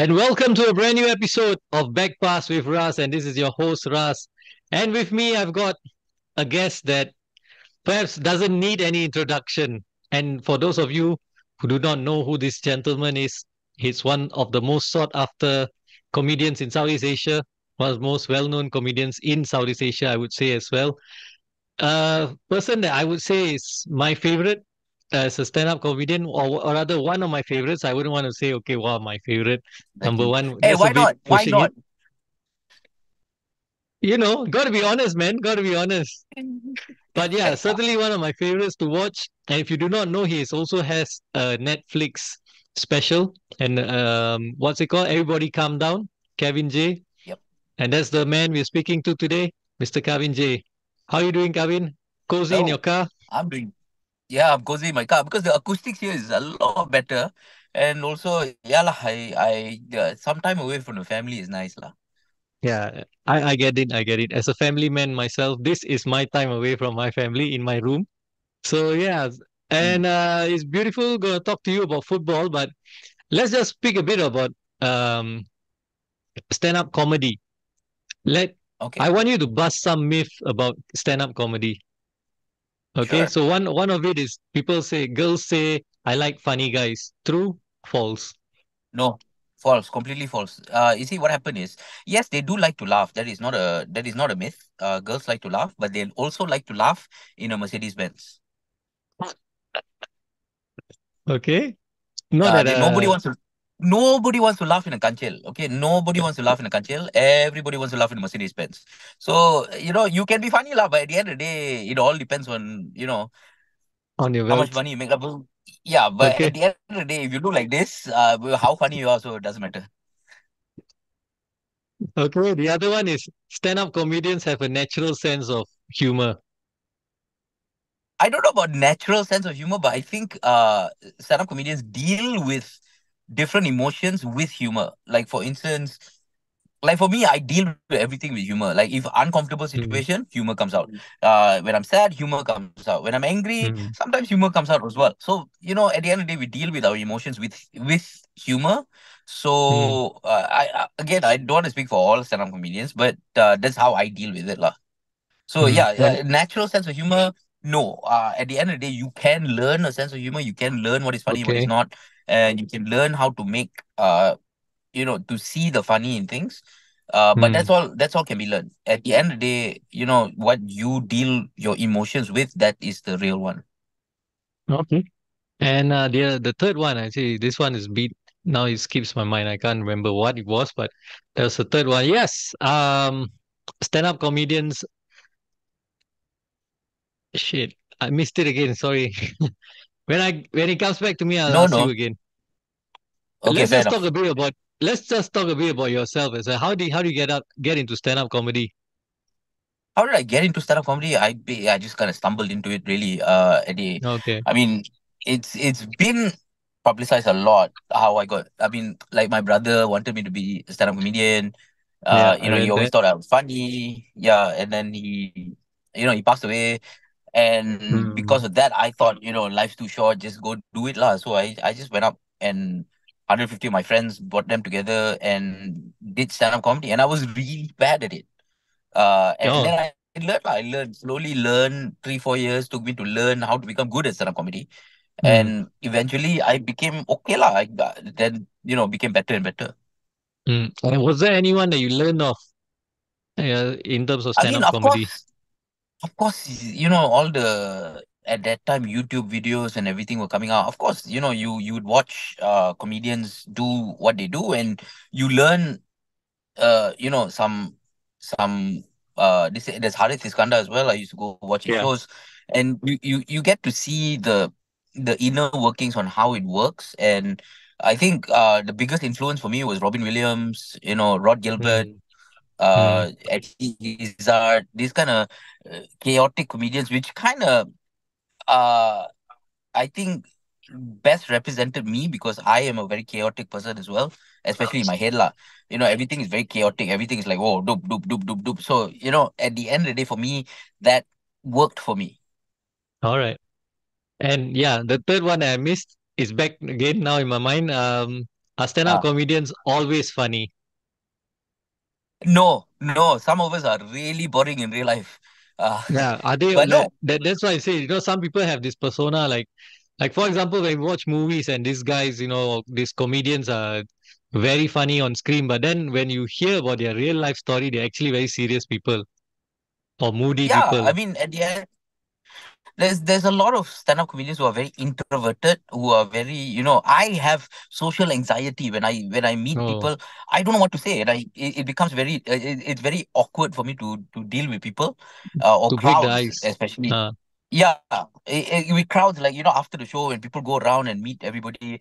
And welcome to a brand new episode of Back Pass with Ras. And this is your host, Ras. And with me, I've got a guest that perhaps doesn't need any introduction. And for those of you who do not know who this gentleman is, he's one of the most sought after comedians in Southeast Asia, one of the most well known comedians in Southeast Asia, I would say as well. Person that I would say is my favorite as a stand-up comedian, or rather one of my favorites. I wouldn't want to say, okay, wow, my favorite number Exactly. one. Hey, That's a why bit not? Why pushing it. not? Gotta be honest, man. Gotta be honest. But yeah, certainly one of my favorites to watch. And if you do not know, also has a Netflix special, and what's it called? Everybody Calm Down. Kavin Jay, Yep. and that's the man we're speaking to today, Mr. Kavin Jay. How you doing, Kavin? Cozy in your No, car? I'm doing. Yeah, I'm cozy in my car because the acoustics here is a lot better, and also, yeah lah. Some time away from the family is nice lah. Yeah, I get it. I get it. As a family man myself, this is my time away from my family in my room. So yeah, Mm. and it's beautiful. Gonna talk to you about football, but let's just speak a bit about um stand-up comedy. Let Okay, I want you to bust some myth about stand-up comedy. Okay, sure. so one of it is girls say I like funny guys. True, false. No, false. Completely false. You see, what happened is, yes, they do like to laugh. That is not a myth. Girls like to laugh, but they also like to laugh in a Mercedes Benz. Okay, not at They nobody a wants to. Nobody wants to laugh in a kanchil. Okay, nobody wants to laugh in a kanchil. Everybody wants to laugh in a Mercedes Benz. So you can be funny lah, but at the end of the day, it all depends on on your how much wealth. money you make. Yeah, but at Okay, the end of the day, if you do like this, how funny you are, so it doesn't matter. okay. The other one is stand-up comedians have a natural sense of humor. I don't know about natural sense of humor, but I think stand-up comedians deal with different emotions with humor. Like for instance, like for me, I deal with everything with humor. Like if uncomfortable Mm, situation, humor comes out. When I'm sad, humor comes out. When I'm angry, mm, sometimes humor comes out as well. So at the end of the day, we deal with our emotions with humor. mm, So again, I don't want to speak for all stand-up comedians, but that's how I deal with it, lah. So mm. yeah, And natural sense of humor. No, at the end of the day, you can learn a sense of humor. You can learn what is funny, what is okay. not, and you can learn how to make to see the funny in things. But Mm, that's all can be learned. At the end of the day, what you deal your emotions with, that is the real one. okay. And the third one, actually, this one is beat. Now it skips my mind. I can't remember what it was, but there's a third one. Yes. Stand-up comedians. Shit, I missed it again. Sorry. When it comes back to me, I'll No, ask you no. again. Okay, Let's fair just talk enough. a bit about. Let's just talk a bit about yourself. As a, how do you get into stand-up comedy? How did I get into stand-up comedy? I just kind of stumbled into it really. Okay. I mean, it's been publicized a lot how I got. I mean, like my brother wanted me to be a stand-up comedian. Yeah, I He read always that. thought I was funny. Yeah, and then he passed away. And Hmm. because of that, I thought, life's too short, just go do it lah. So I just went up and 150 of my friends brought them together and did stand-up comedy, and I was really bad at it. And Oh. then I learned, lah. I learned slowly, learn 3 4 years took me to learn how to become good at stand-up comedy, Hmm. and eventually I became okay lah. Then became better and better. Hmm. And was there anyone that you learned of in terms of I mean, stand-up comedy? of course, all the at that time YouTube videos and everything were coming out. Of course, you would watch comedians do what they do, and you learn some there's Harith Iskandar as well. I used to go watch his Yeah. shows, and you get to see the inner workings on how it works. And I think the biggest influence for me was Robin Williams, Rod Gilbert, Hmm. Hmm. Eddie Izzard, these kind of chaotic comedians, which kind of uh I think best represented me because I am a very chaotic person as well, especially in my head lah. Everything is very chaotic. Everything is like, oh, doop doop doop doop doop. So at the end of the day, for me, that worked for me. All right. And yeah, the third one that I missed is back again now in my mind. are stand-up comedians always funny? No, no, some of us are really boring in real life. Uh, Yeah, are they but like no, that? That's why I say, some people have this persona, like for example, when we watch movies and these guys, these comedians are very funny on screen, but then when you hear about their real life story, they're actually very serious people or moody yeah, people. I mean, at the end, there's a lot of stand-up comedians who are very introverted, who are very, I have social anxiety when I meet Oh, people. I don't know what to say, and it becomes it's very awkward for me to deal with people, or to break the crowds ice. especially. Uh, Yeah, with crowds, like, after the show when people go around and meet everybody,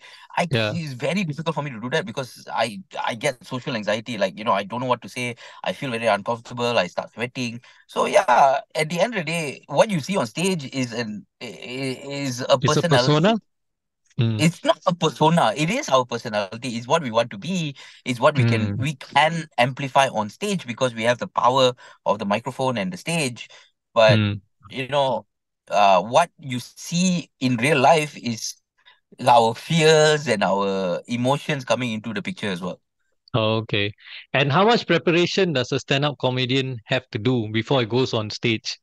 yeah, it's very difficult for me to do that because I get social anxiety. Like, I don't know what to say. I feel very uncomfortable. I start sweating. So yeah, at the end of the day, what you see on stage is a it's a persona. personality. Mm, It's not a persona. It is our personality. It's what we want to be. It's what mm, we can amplify on stage because we have the power of the microphone and the stage. But mm. you know, what you see in real life is our fears and our emotions coming into the picture as well. Oh, okay. And how much preparation does a stand-up comedian have to do before he goes on stage?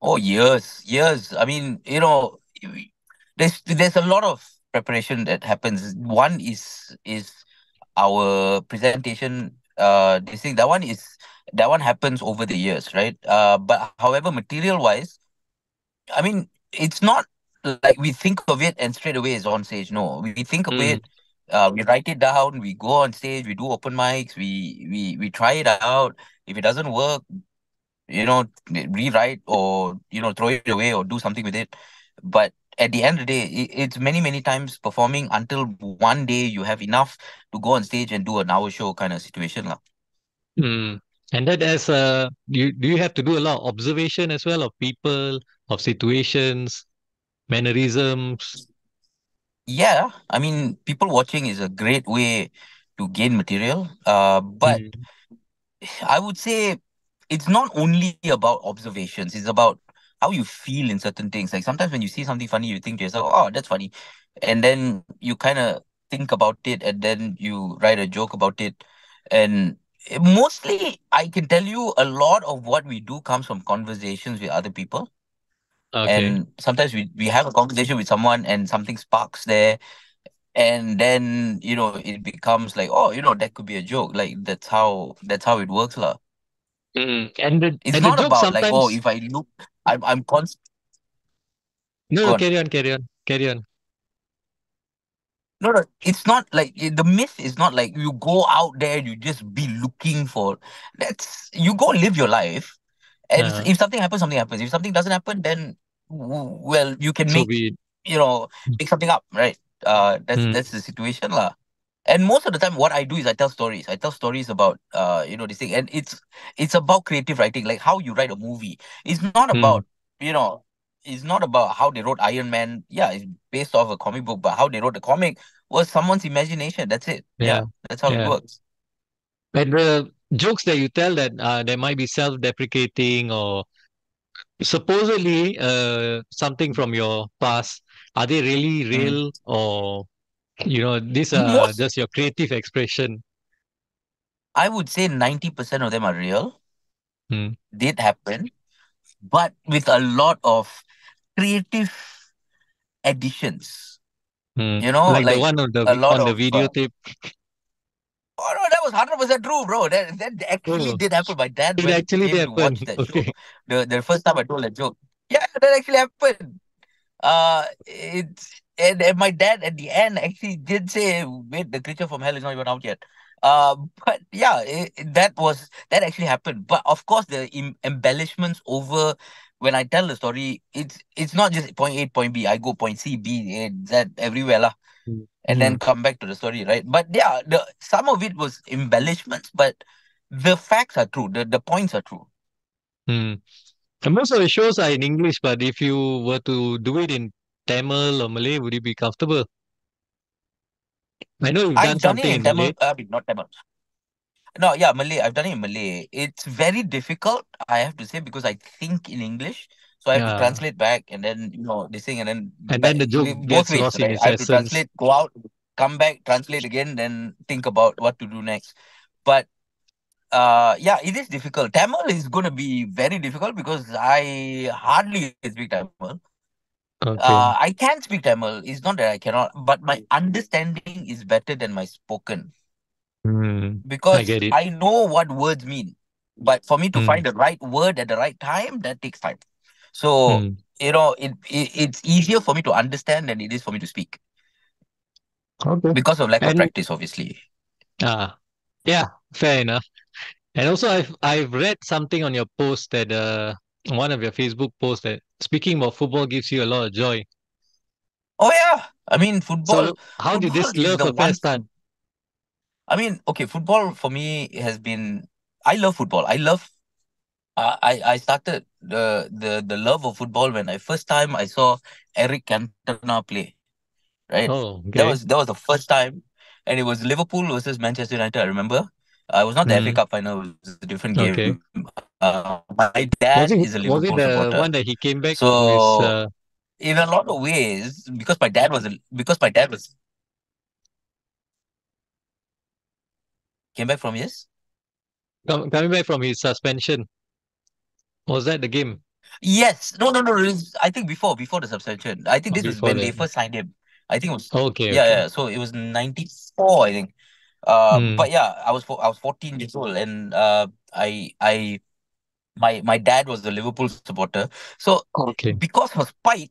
Oh, years, years. I mean, there's a lot of preparation that happens. One is our presentation. This thing that one happens over the years, right? But however, material wise, I mean, it's not like we think of it and straight away is on stage. No, we think of Mm, it. We write it down. We go on stage. We do open mics. We try it out. If it doesn't work, rewrite, or throw it away or do something with it. But at the end of the day, it's many many times performing until one day you have enough to go on stage and do an hour show kind of situation lah. mm. And that as do you have to do a lot of observation as well of people, of situations, mannerisms? Yeah, I mean, people watching is a great way to gain material, but Mm, I would say it's not only about observations. It's about how you feel in certain things. Like sometimes when you see something funny, you think to yourself, "Oh, that's funny," and then you kind of think about it, and then you write a joke about it. And mostly, I can tell you a lot of what we do comes from conversations with other people. okay. And sometimes we have a conversation with someone, and something sparks there, and then it becomes like, oh, that could be a joke. Like that's how it works, lah. Mm. And the It's and the not joke about like, oh, sometimes. if I look, I'm const No, no, gone. carry on, carry on, carry on. No, no, it's not like the myth is not like you go out there and you just be looking for. That's you go live your life, and Uh, if something happens, something happens. If something doesn't happen, then well, you can so make be it. you know make something up, right? Mm, That's the situation, lah. And most of the time, what I do is I tell stories. I tell stories about this thing, and it's about creative writing, like how you write a movie. It's not mm, about you know, it's not about how they wrote Iron Man. Yeah, it's based off a comic book, but how they wrote the comic was someone's imagination. That's it. yeah, Yeah, that's how it yeah. works. And the jokes that you tell that there might be self-deprecating or supposedly something from your past, are they really Mm. real, or these are Most, just your creative expression? I would say 90% of them are real, Mm, did happen, but with a lot of creative additions. like the Like one on a lot the of. videotape. Oh no, that was 100% true, bro. That actually Oh, did happen. My dad it went actually came did to happen. watch that show. Okay. The first time I told that joke. Yeah, that actually happened. And my dad at the end actually did say, "Wait, the creature from hell is not even out yet." But yeah, that actually happened. But of course, the embellishments over when I tell the story, it's not just point A, point B. I go point C, B, A, Z everywhere lah, and then Mm, come back to the story, right? But yeah, the some of it was embellishments, but the facts are true. The points are true. mm. And most of the shows are in English, but if you were to do it in Tamil or Malay, would you be comfortable? I know you've done I've done it something in in Malay. Tamil, not Tamil. No, yeah, Malay. I've done it in Malay. It's very difficult, I have to say, because I think in English, so I have to Yeah. translate back, and then this thing, and then And then the joke both gets ways, lost in right? its I have to essence. translate, go out. come back, translate again, then think about what to do next. But yeah, it is difficult. Tamil is going to be very difficult because I hardly speak Tamil. Okay. I can speak Tamil. It's not that I cannot, but my understanding is better than my spoken Hmm. I because get it. I know what words mean. But for me to Hmm. find the right word at the right time, that takes time. So, Hmm. it's easier for me to understand than it is for me to speak Okay. because of lack of And practice, obviously. ah, yeah, fair enough. And also, I've read something on your post that one of your Facebook posts that speaking about football gives you a lot of joy. Oh yeah, I mean football. So how did Football this is love the affair one. start? I mean, okay, football for me has been. I love football. I love. I started the love of football when I first time I saw Eric Cantona play. Right, Oh, that okay. was the first time, and it was Liverpool versus Manchester United. I remember. It was not the FA Hmm. Cup final. It was a different game. Okay. My dad is a Liverpool Was supporter, it the one that he came back from so his in a lot of ways, because my dad was came back from his. coming back from his suspension? Was that the game? Yes. No, no, no. I think before the suspension. I think Or this was before when they that? first signed him. I think it was Okay, yeah, okay. yeah. So it was 94, I think. Hmm. But yeah, I was 14 years old, and I my dad was a Liverpool supporter. So Okay. because of spite,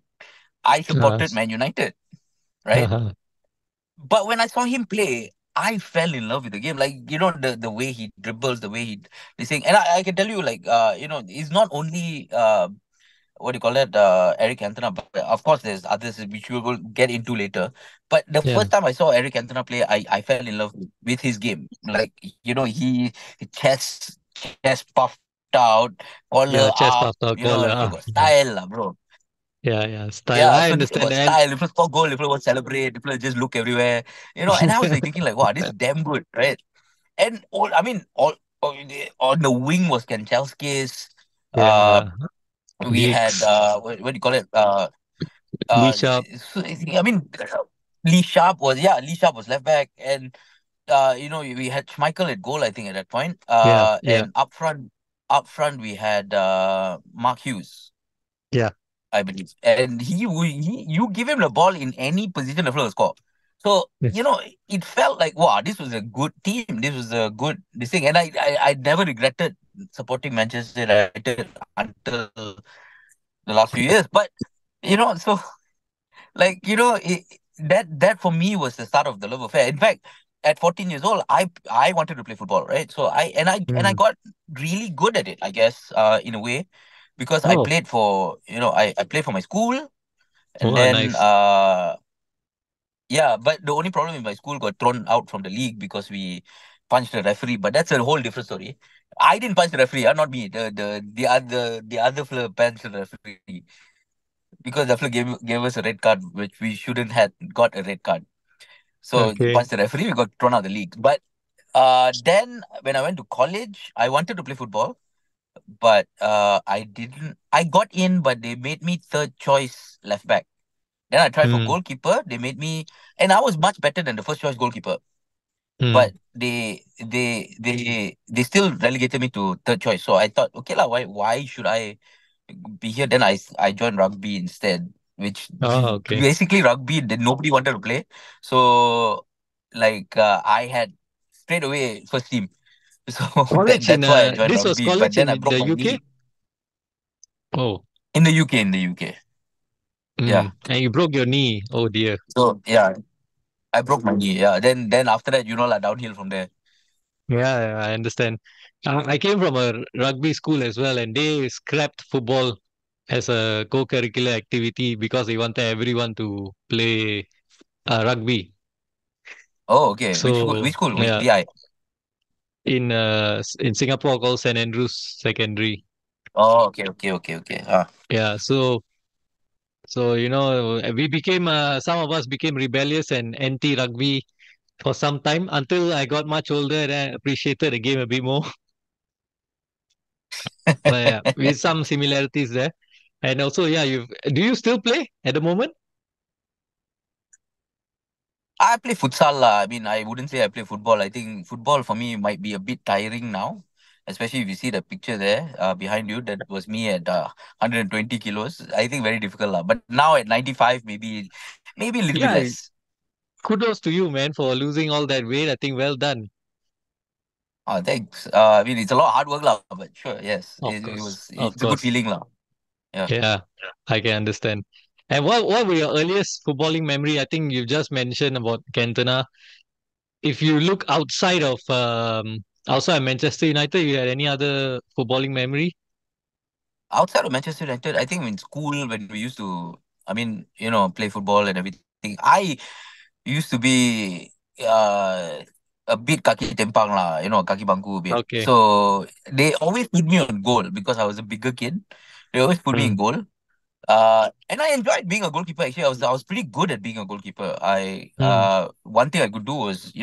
I Uh, supported Man United, right? But when I saw him play, I fell in love with the game. Like, the way he dribbles, the way he this thing. And I can tell you, like, it's not only what do you call it, Eric Cantona. But of course, there's others which we will get into later. But the yeah, first time I saw Eric Cantona play, I fell in love with his game. Like, he chest puffed out, collar yeah. Chest up. after He collar. got Yeah, style, lah, bro. yeah, yeah. Style. Yeah, I so this guy understand. got And style. If you score goal, if you want to celebrate, if you just look everywhere. And I was like thinking, like, wow, this is damn good, right? And all on the wing was Kanchelskis. Uh, yeah, we had gigs, what do you call it? Lee Sharp. I mean, Lee Sharp was left back, and we had Schmeichel at goal, I think, at that point. Yeah, yeah, And up front we had Mark Hughes, yeah. I believe, and you give him the ball in any position, the fella will score. So Yes. it felt like wow, this was a good team. This was a good this thing, and I never regretted supporting Manchester United until the last few years. But so like that for me was the start of the love affair. In fact, at 14 years old, I wanted to play football, right? So I Mm. got really good at it, I guess, in a way, because I Oh, played for I played for my school, and oh, then nice. yeah, but the only problem is my school got thrown out from the league because we punched the referee. But that's a whole different story. I didn't punch the referee, not me. The other fella punched the referee because the fella gave us a red card, which we shouldn't have got a red card. So he Okay. punched the referee, we got thrown out of the league. But then when I went to college, I wanted to play football, but I didn't. I got in, but they made me third choice left back. Then I tried for Mm, goalkeeper. They made me, and I was much better than the first choice goalkeeper. But mm. they still relegated me to third choice. So I thought, okay lah, why should I be here? Then I joined rugby instead, which Oh, okay. basically rugby that nobody wanted to play. So like I had straight away first team. So College in that's why I joined this was rugby. But college then in I broke the my UK? knee Oh, in the UK. In the UK, yeah. and you broke your knee. Oh dear. So yeah, I broke my knee. Yeah. Then after that, like downhill from there. Yeah, yeah, I understand. I came from a rugby school as well, and they scrapped football as a co-curricular activity because they wanted everyone to play rugby. Oh, okay. Which school? So Which school? Which yeah, DI? in Singapore called St Andrews Secondary. Oh, okay, okay, okay, okay. Yeah, so we became some of us became rebellious and anti-rugby for some time until I got much older and I appreciated the game a bit more. But yeah, with some similarities there. And also, yeah, do you still play at the moment? I play futsal lah. I mean, I wouldn't say I play football. I think football for me might be a bit tiring now, especially if you see the picture there behind you. That was me at 120 kilos. I think very difficult lah. But now at 95, maybe a little bit Yeah, less. kudos to you, man, for losing all that weight. I think well done. Oh, thanks. I mean, it's a lot of hard work lah. But sure, yes, Of course, of it's a good course. feeling lah. Yeah. Yeah, I can understand. And what were your earliest footballing memory? I think you just mentioned about Cantona. If you look outside of Manchester United, you had any other footballing memory? Outside of Manchester United, I think in school when we used to, I mean, play football and everything, I used to be uh, a bit kaki tempang lah, kaki bangku a bit. Okay. So they always put me on goal because I was a bigger kid. They always put me in Mm, goal. And I enjoyed being a goalkeeper. Actually, I was pretty good at being a goalkeeper. I mm, one thing I could do was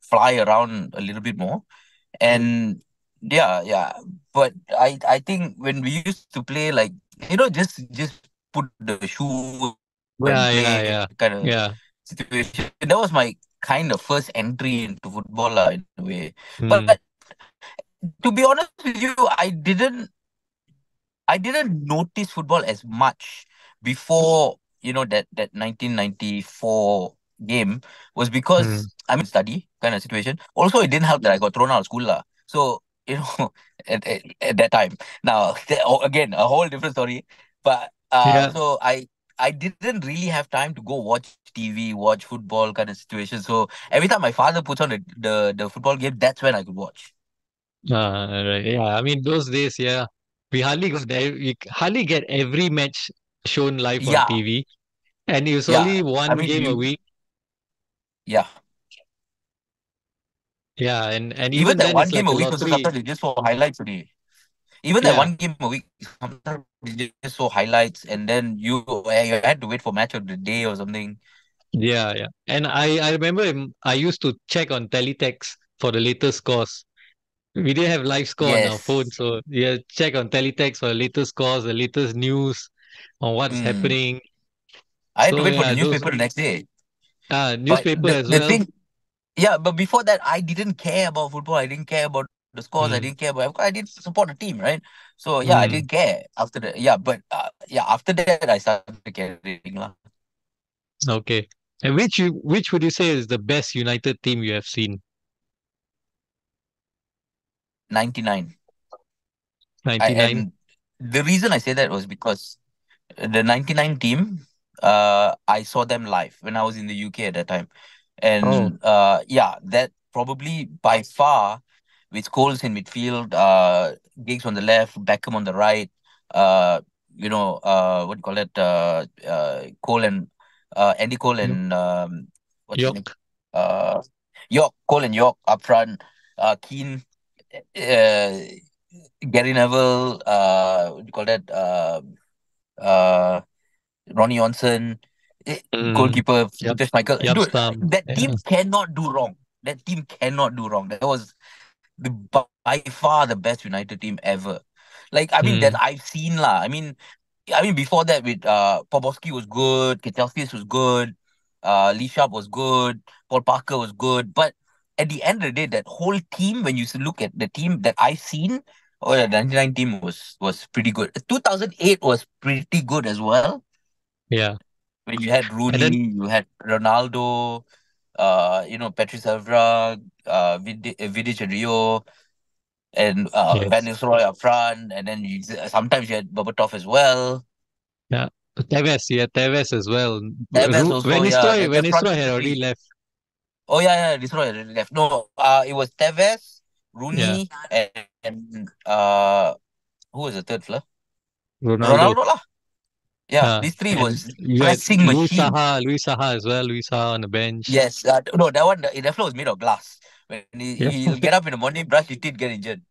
fly around a little bit more. And yeah, yeah. But I think when we used to play, like, just put the shoe and yeah, yeah, play yeah, kind of yeah. situation. That was my kind of first entry into football lah, in a way. Mm, But to be honest with you, I didn't notice football as much before, that 1994 game, was mm. because I'm in study kind of situation. Also, it didn't help that I got thrown out of school lah. So, at that time. Now, again, a whole different story. But Yeah. so I didn't really have time to go watch TV, watch football kind of situation. So every time my father puts on the football game, that's when I could watch. Right. Yeah. I mean, those days, yeah, we hardly get every match shown live on Yeah, TV, and it was yeah. only I one mean, game a week. yeah. Yeah, and Even even that then, one it's game like a a week also lottery. sometimes they just show highlights only. Even that Yeah, one game a week sometimes they just show highlights, and then you had to wait for match of the day or something. yeah, yeah. And I remember I used to check on teletext for the latest scores. We didn't have live score on our phone, Yes. so yeah, check on teletext for the latest scores, the latest news on what's Mm. happening. I had to So wait for the yeah, those newspaper the next day. But newspaper the as the well. thing, yeah, but before that, I didn't care about football. I didn't care about the scores. I Mm, didn't care about. I didn't support the team, right? So yeah, I mm, didn't care after that. Yeah, but yeah, after that, I started caring lah. okay. And which would you say is the best United team you have seen? 99. I 99? and the reason I say that was because the 99 team, I saw them live when I was in the UK at that time. Oh, And yeah, that probably by far, with Scholes in midfield, Giggs on the left, Beckham on the right, uh, what do you call it? Cole and Andy Cole Yo- and what's his name? York. Uh, York, Cole and York up front, Keane, uh, Gary Neville, what do you call that? Uh, Ronnie Johnson, Mm, goalkeeper, yep. Just Michael. Yep, Dude, Stam. that Yeah. team cannot do wrong. That team cannot do wrong. That was by far the best United team ever. Like, I mean, that Mm, I've seen lah. I mean, before that with Poborski was good, Ketelskis was good, Lee Sharp was good, Paul Parker was good. But at the end of the day, that whole team, when you look at the team that I've seen, oh, the 99 team was pretty good. 2008 was pretty good as well. yeah. When you had And Rooney, then you had Ronaldo, Patrice Evra, Vidic and Rio, and Van yes. Nistelrooy up front, and then sometimes you had Berbatov as well. Yeah. Tevez, yeah, Tevez as well. Tevez Van also, yeah, Nistelrooy, Van that front Nistelrooy had already three. left. Oh yeah, yeah, Nistelrooy already left. No, it was Tevez, Yeah. Rooney, and who was the third fella? Ronaldo. Ronaldo lah. Yeah, Yeah. these three And was you had pressing machine. Luis Saha as well. Luis Saha on the bench. Yes, no, that one, the floor was made of glass. When Yeah. he'll get up in the morning, brush his teeth, get injured.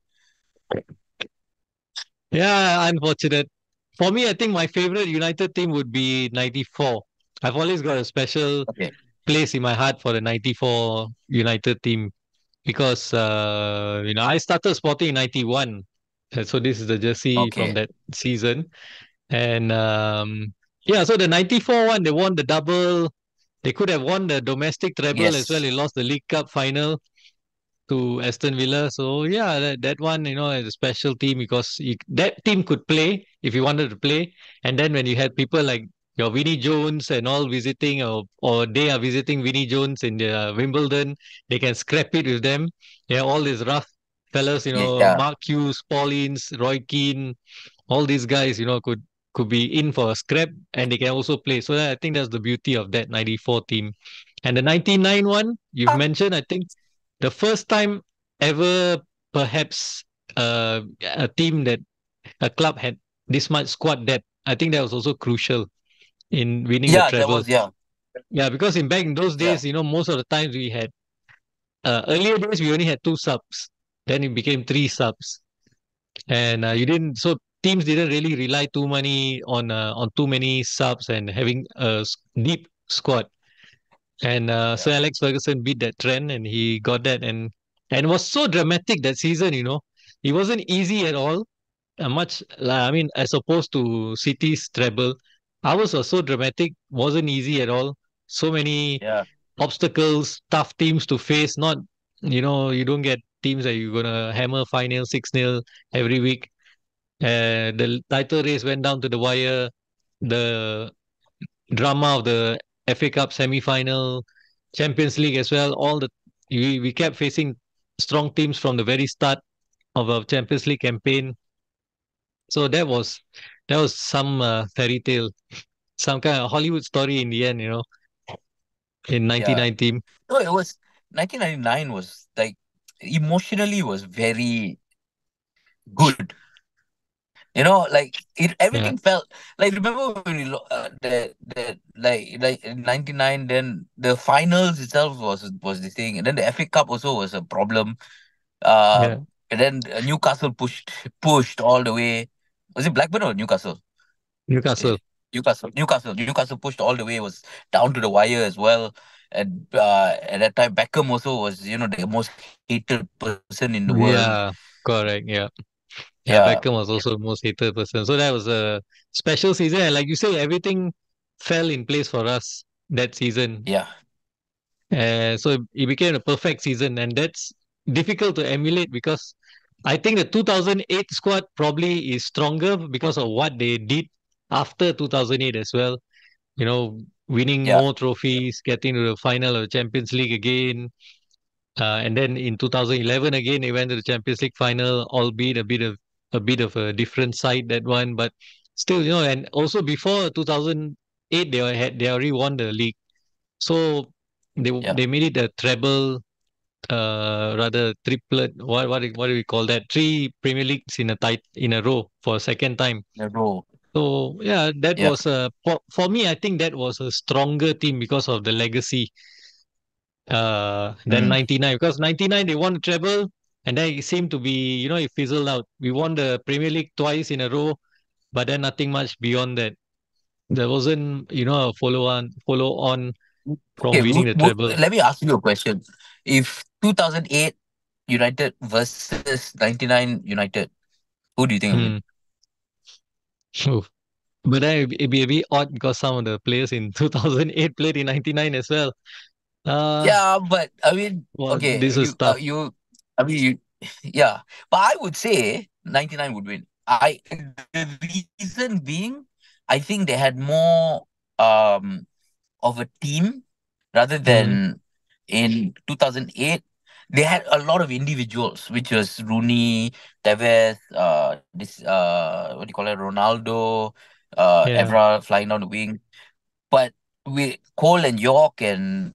Yeah, unfortunate. For me, I think my favorite United team would be 94. I've always got a special Okay. place in my heart for the 94 United team because I started sporting in 91. So this is the jersey from Okay. that season. And yeah, so the 94 one, they won the double. They could have won the domestic treble as well. Yes. They lost the League Cup final to Aston Villa. So yeah, that one, is a special team because that team could play if you wanted to play. And then when you had people like your Vinnie Jones and all visiting, or they are visiting Vinnie Jones in the Wimbledon, they can scrap it with them. Yeah, all these rough fellas, Yeah. Mark Hughes, Paulins, Roy Keane, all these guys, could be in for a scrap and they can also play. So I think that's the beauty of that 94 team. And the 99 one you've Ah, mentioned, I think the first time ever, perhaps, a team that a club had this much squad depth. I think that was also crucial in winning the yeah, that treble. was yeah, Yeah, because in back in those yeah, days, most of the times we had earlier days we only had two subs. Then it became three subs, and you didn't. So teams didn't really rely on too many subs and having a deep squad. And yeah, Sir Alex Ferguson beat that trend, and he got that, and was so dramatic that season. It wasn't easy at all. Much, I mean, as opposed to City's treble, ours was so dramatic, wasn't easy at all. So many yeah, obstacles, tough teams to face. Not, you don't get teams that you're gonna hammer 5-0, 6-0 every week. The title race went down to the wire. The drama of the FA Cup semi-final, Champions League as well. We kept facing strong teams from the very start of our Champions League campaign. So that was some fairy tale, some kind of Hollywood story in the end, in yeah. 1990. No, it was 1999 was like emotionally was very good. Like Yeah, everything felt like remember when that like in 99 then the finals itself was the thing and then the FA Cup also was a problem. Uh, yeah, and then Newcastle pushed all the way. Was it Blackburn or Newcastle? Eh, Newcastle. Newcastle pushed all the way, was down to the wire as well. And at that time, Beckham also was, the most hated person in the world. Yeah, correct. Yeah. Yeah, Yeah, Beckham was also the most hated person. So that was a special season. And like you say, everything fell in place for us that season. yeah, So it became a perfect season, and that's difficult to emulate because I think the 2008 squad probably is stronger because of what they did after 2008 as well. Winning yeah, more trophies, getting to the final of the Champions League again, and then in 2011 again they went to the Champions League final, albeit a bit of a different side that one, but still, and also before 2008 they already won the league, so yeah. they made it a treble, rather triplet. What do we call that? Three Premier Leagues in a row for a second time. The role. So yeah, that Yeah. was for me. I think that was a stronger team because of the legacy than Mm. 99. Because 99 they won the treble, and then it seemed to be, it fizzled out. We won the Premier League twice in a row, but then nothing much beyond that. There wasn't, a follow on from Okay, winning the treble. let me ask you a question. If 2008 United versus 99 United, who do you think will win? Hmm. But then it'd be a bit odd because some of the players in 2008 played in 99 as well. Uh, Yeah, but I mean, well, okay, this is tough. I mean, yeah, but I would say 99 would win. The reason being, I think they had more um of a team rather Mm, than in 2008. They had a lot of individuals, which was Rooney, Tevez, this what do you call it, Ronaldo, yeah, Evra flying down the wing. But with Cole and York and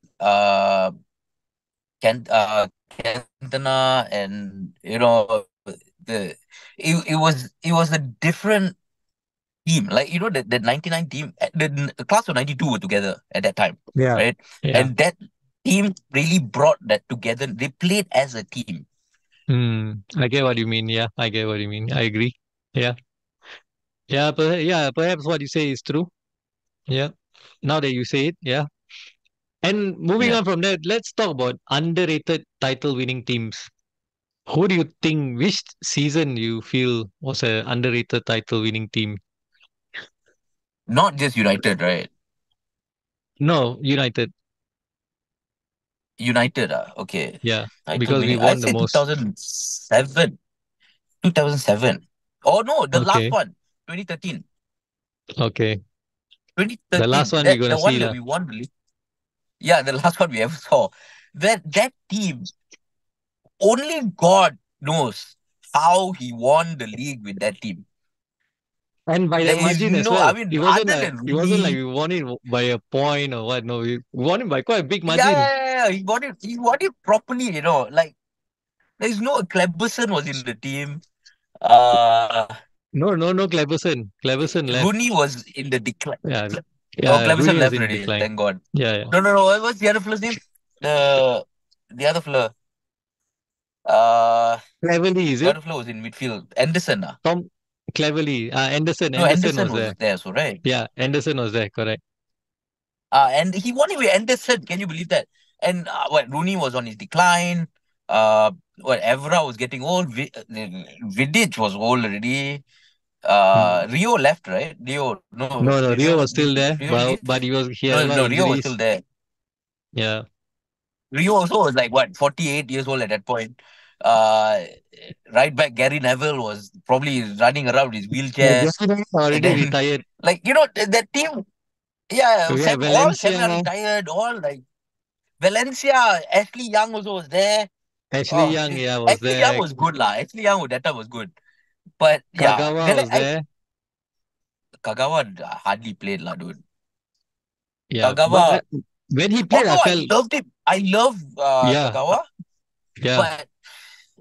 Cantona and the it was a different team. Like the 99 team, the class of 92 were together at that time, yeah, right? yeah. And that team really brought that together. They played as a team. I get what you mean. Yeah, I get what you mean. I agree. Yeah, yeah. Perhaps what you say is true. Yeah. Now that you say it, yeah. And moving Yeah. on from that, let's talk about underrated title-winning teams. Who do you think, which season you feel was a underrated title-winning team? Not just United, right? No, United. United. Okay. Yeah, Title because we winning. I won the say most. 2007. 2007. Oh no, the last Okay, one. 2013. okay. The last 2013. one we're That gonna the see one that lah. we won the league. Yeah, the last one we ever saw. That team, only God knows how he won the league with that team. And by There that is margin as no, well. I mean, It wasn't other like than it wasn't like Rooney. we won it by a point or what. No, we won it by quite a big Yeah, margin. yeah, yeah, yeah. He got it properly, Like there's no Kleberson was in the team. Uh No, no, no. Cleverson, Cleverson left. Rooney was in the decline. Yeah, Oh, yeah. Kleberson Rooney was left in already, decline. thank God. Yeah, yeah. No, no, no. What's the other fella's name? The the other fella. Uh Cleverly, is the it? other fella was in midfield. Anderson. Tom Cleverly. Anderson. No, Anderson Anderson was was there. there, so right. Yeah, Anderson was there. Correct. And he won it with Anderson. Can you believe that? And what Rooney was on his decline. Uh, what Evra was getting old. Vidic was old already. Mm. Rio left, right? Rio, no, No, no. Rio Rio, was still did there, Rio but leave? he had a No, lot of no, Rio was still injuries. there. Yeah. Rio also was like what 48 years old at that point. Uh, right back Gary Neville was probably running around with his Yeah, wheelchair, Gary and already then retired. that team. Yeah, We have all seven are Valencia. retired. All like Valencia, Ashley Young also was there. Ashley Oh, Young, yeah, was Ashley Young there. was good lah. Ashley Young that time was good. But yeah, Kagawa was there. Kagawa hardly played lah, dude. Yeah, but Kagawa, when he played, I although I felt, loved him, I love yeah, Kagawa, yeah. but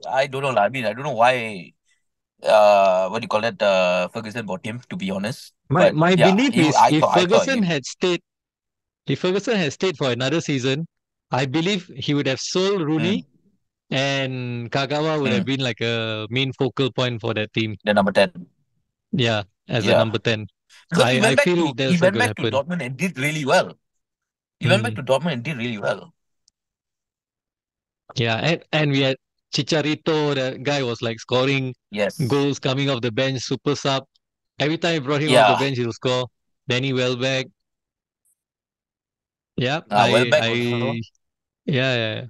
I don't know lah. I mean, I don't know why. What do you call it? Ferguson bought him, to be honest. My But my yeah, belief he. is I thought he. If Ferguson had stayed for another season, I believe he would have sold Mm, Rooney and Kagawa would have mm, been like a main focal point for that team. the number 10. Yeah, as a Yeah, number 10. because I feel he that's went gonna back to happen. Dortmund and did really well. He went back Mm. to Dortmund and did really well. Yeah, and we had Chicharito, that guy was like scoring Yes. goals coming off the bench, super sub. Every time you brought him off the Yeah. bench, he'll score. Danny Welbeck. Yeah, Welbeck also. yeah, yeah. Yeah.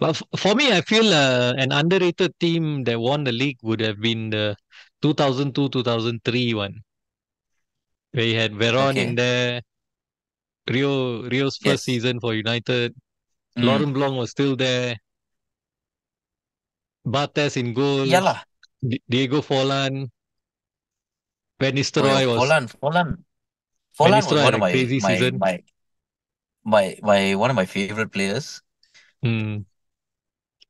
But for me, I feel an underrated team that won the league would have been the 2002-2003 one, where you had Veron in Okay. there, Rio's first Yes. season for United, Mm. Laurent Blanc was still there, Bartes in goal, Yeah lah. Diego Forlan, Van Oh yeah, Nistelrooy was Van Forlan was Nistelrooy one had of a crazy season. my one of my favorite players. Hmm,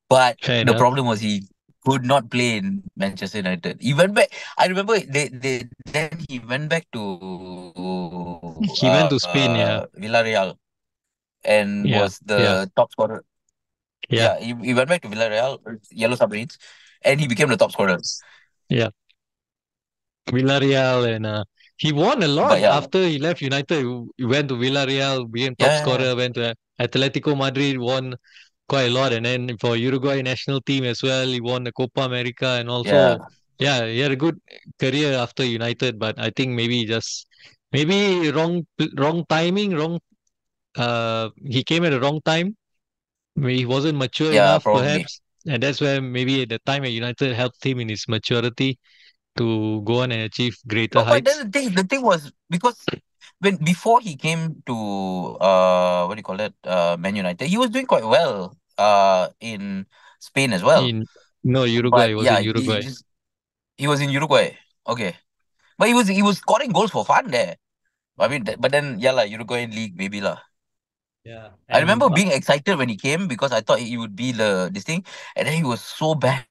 But fair the enough. problem was he could not play in Manchester United. He went back. I remember they then he went back to He went to Spain, yeah, Villarreal and yeah, was yeah, the top scorer. yeah, Yeah, he went back to Villarreal, Yellow Submarines, and he became the top scorer. yeah. Villarreal and he won a lot But yeah, after he left United. He went to Villarreal, became top yeah, yeah, scorer, went to Atletico Madrid, won quite a lot, and then for Uruguay national team as well, he won the Copa America and also, yeah, yeah, he had a good career after United. But I think maybe wrong timing, wrong. He came at the wrong time. Maybe he wasn't mature yeah, enough, probably. perhaps, and that's where maybe at the time at United helped him in his maturity to go on and achieve greater No, but then heights. the thing was because when before he came to what do you call it Man United, he was doing quite well in Spain as well. In no Uruguay, But it was yeah, in Uruguay. he was in Uruguay. Okay, but he was scoring goals for fun there. I mean, but then yeah lah, Uruguayan league maybe lah. Yeah, I and remember being excited when he came because I thought he would be the this thing, and then he was so bad.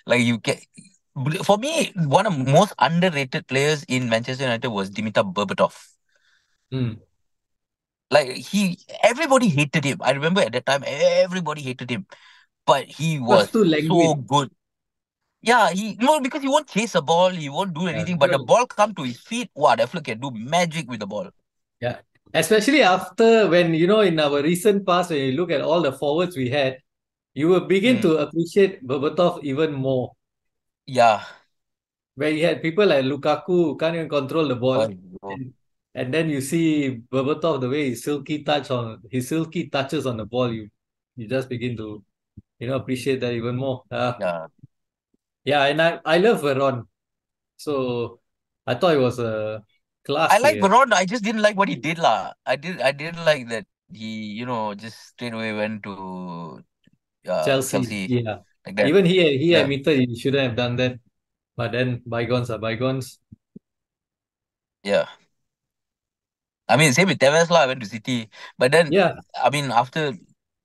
Like you get for me, one of the most underrated players in Manchester United was Dimitar Berbatov. mm, Like everybody hated him. I remember at that time, everybody hated him, but he Was was too so languid. good. Yeah, he no because he won't chase a ball, he won't do Yeah, anything, but the because ball come to his feet. Wow, that fella can do magic with the ball. yeah, especially after when in our recent past, when you look at all the forwards we had, you will begin Mm. to appreciate Berbatov even more. Yeah. Where you had people like Lukaku who can't even control the ball, Oh, and then you see Berbatov the way his silky touches on the ball. you just begin to appreciate that even more. Yeah. Yeah, and I love Veron. So I thought it was a class I like player. Veron. I just didn't like what he did, lah. I didn't like that he just straight away went to Chelsea, Chelsea yeah. like that. Even he Yeah. admitted he shouldn't have done that. But then bygones are bygones. Yeah. I mean, same with Tevez lah. I went to City, but then Yeah, I mean, after that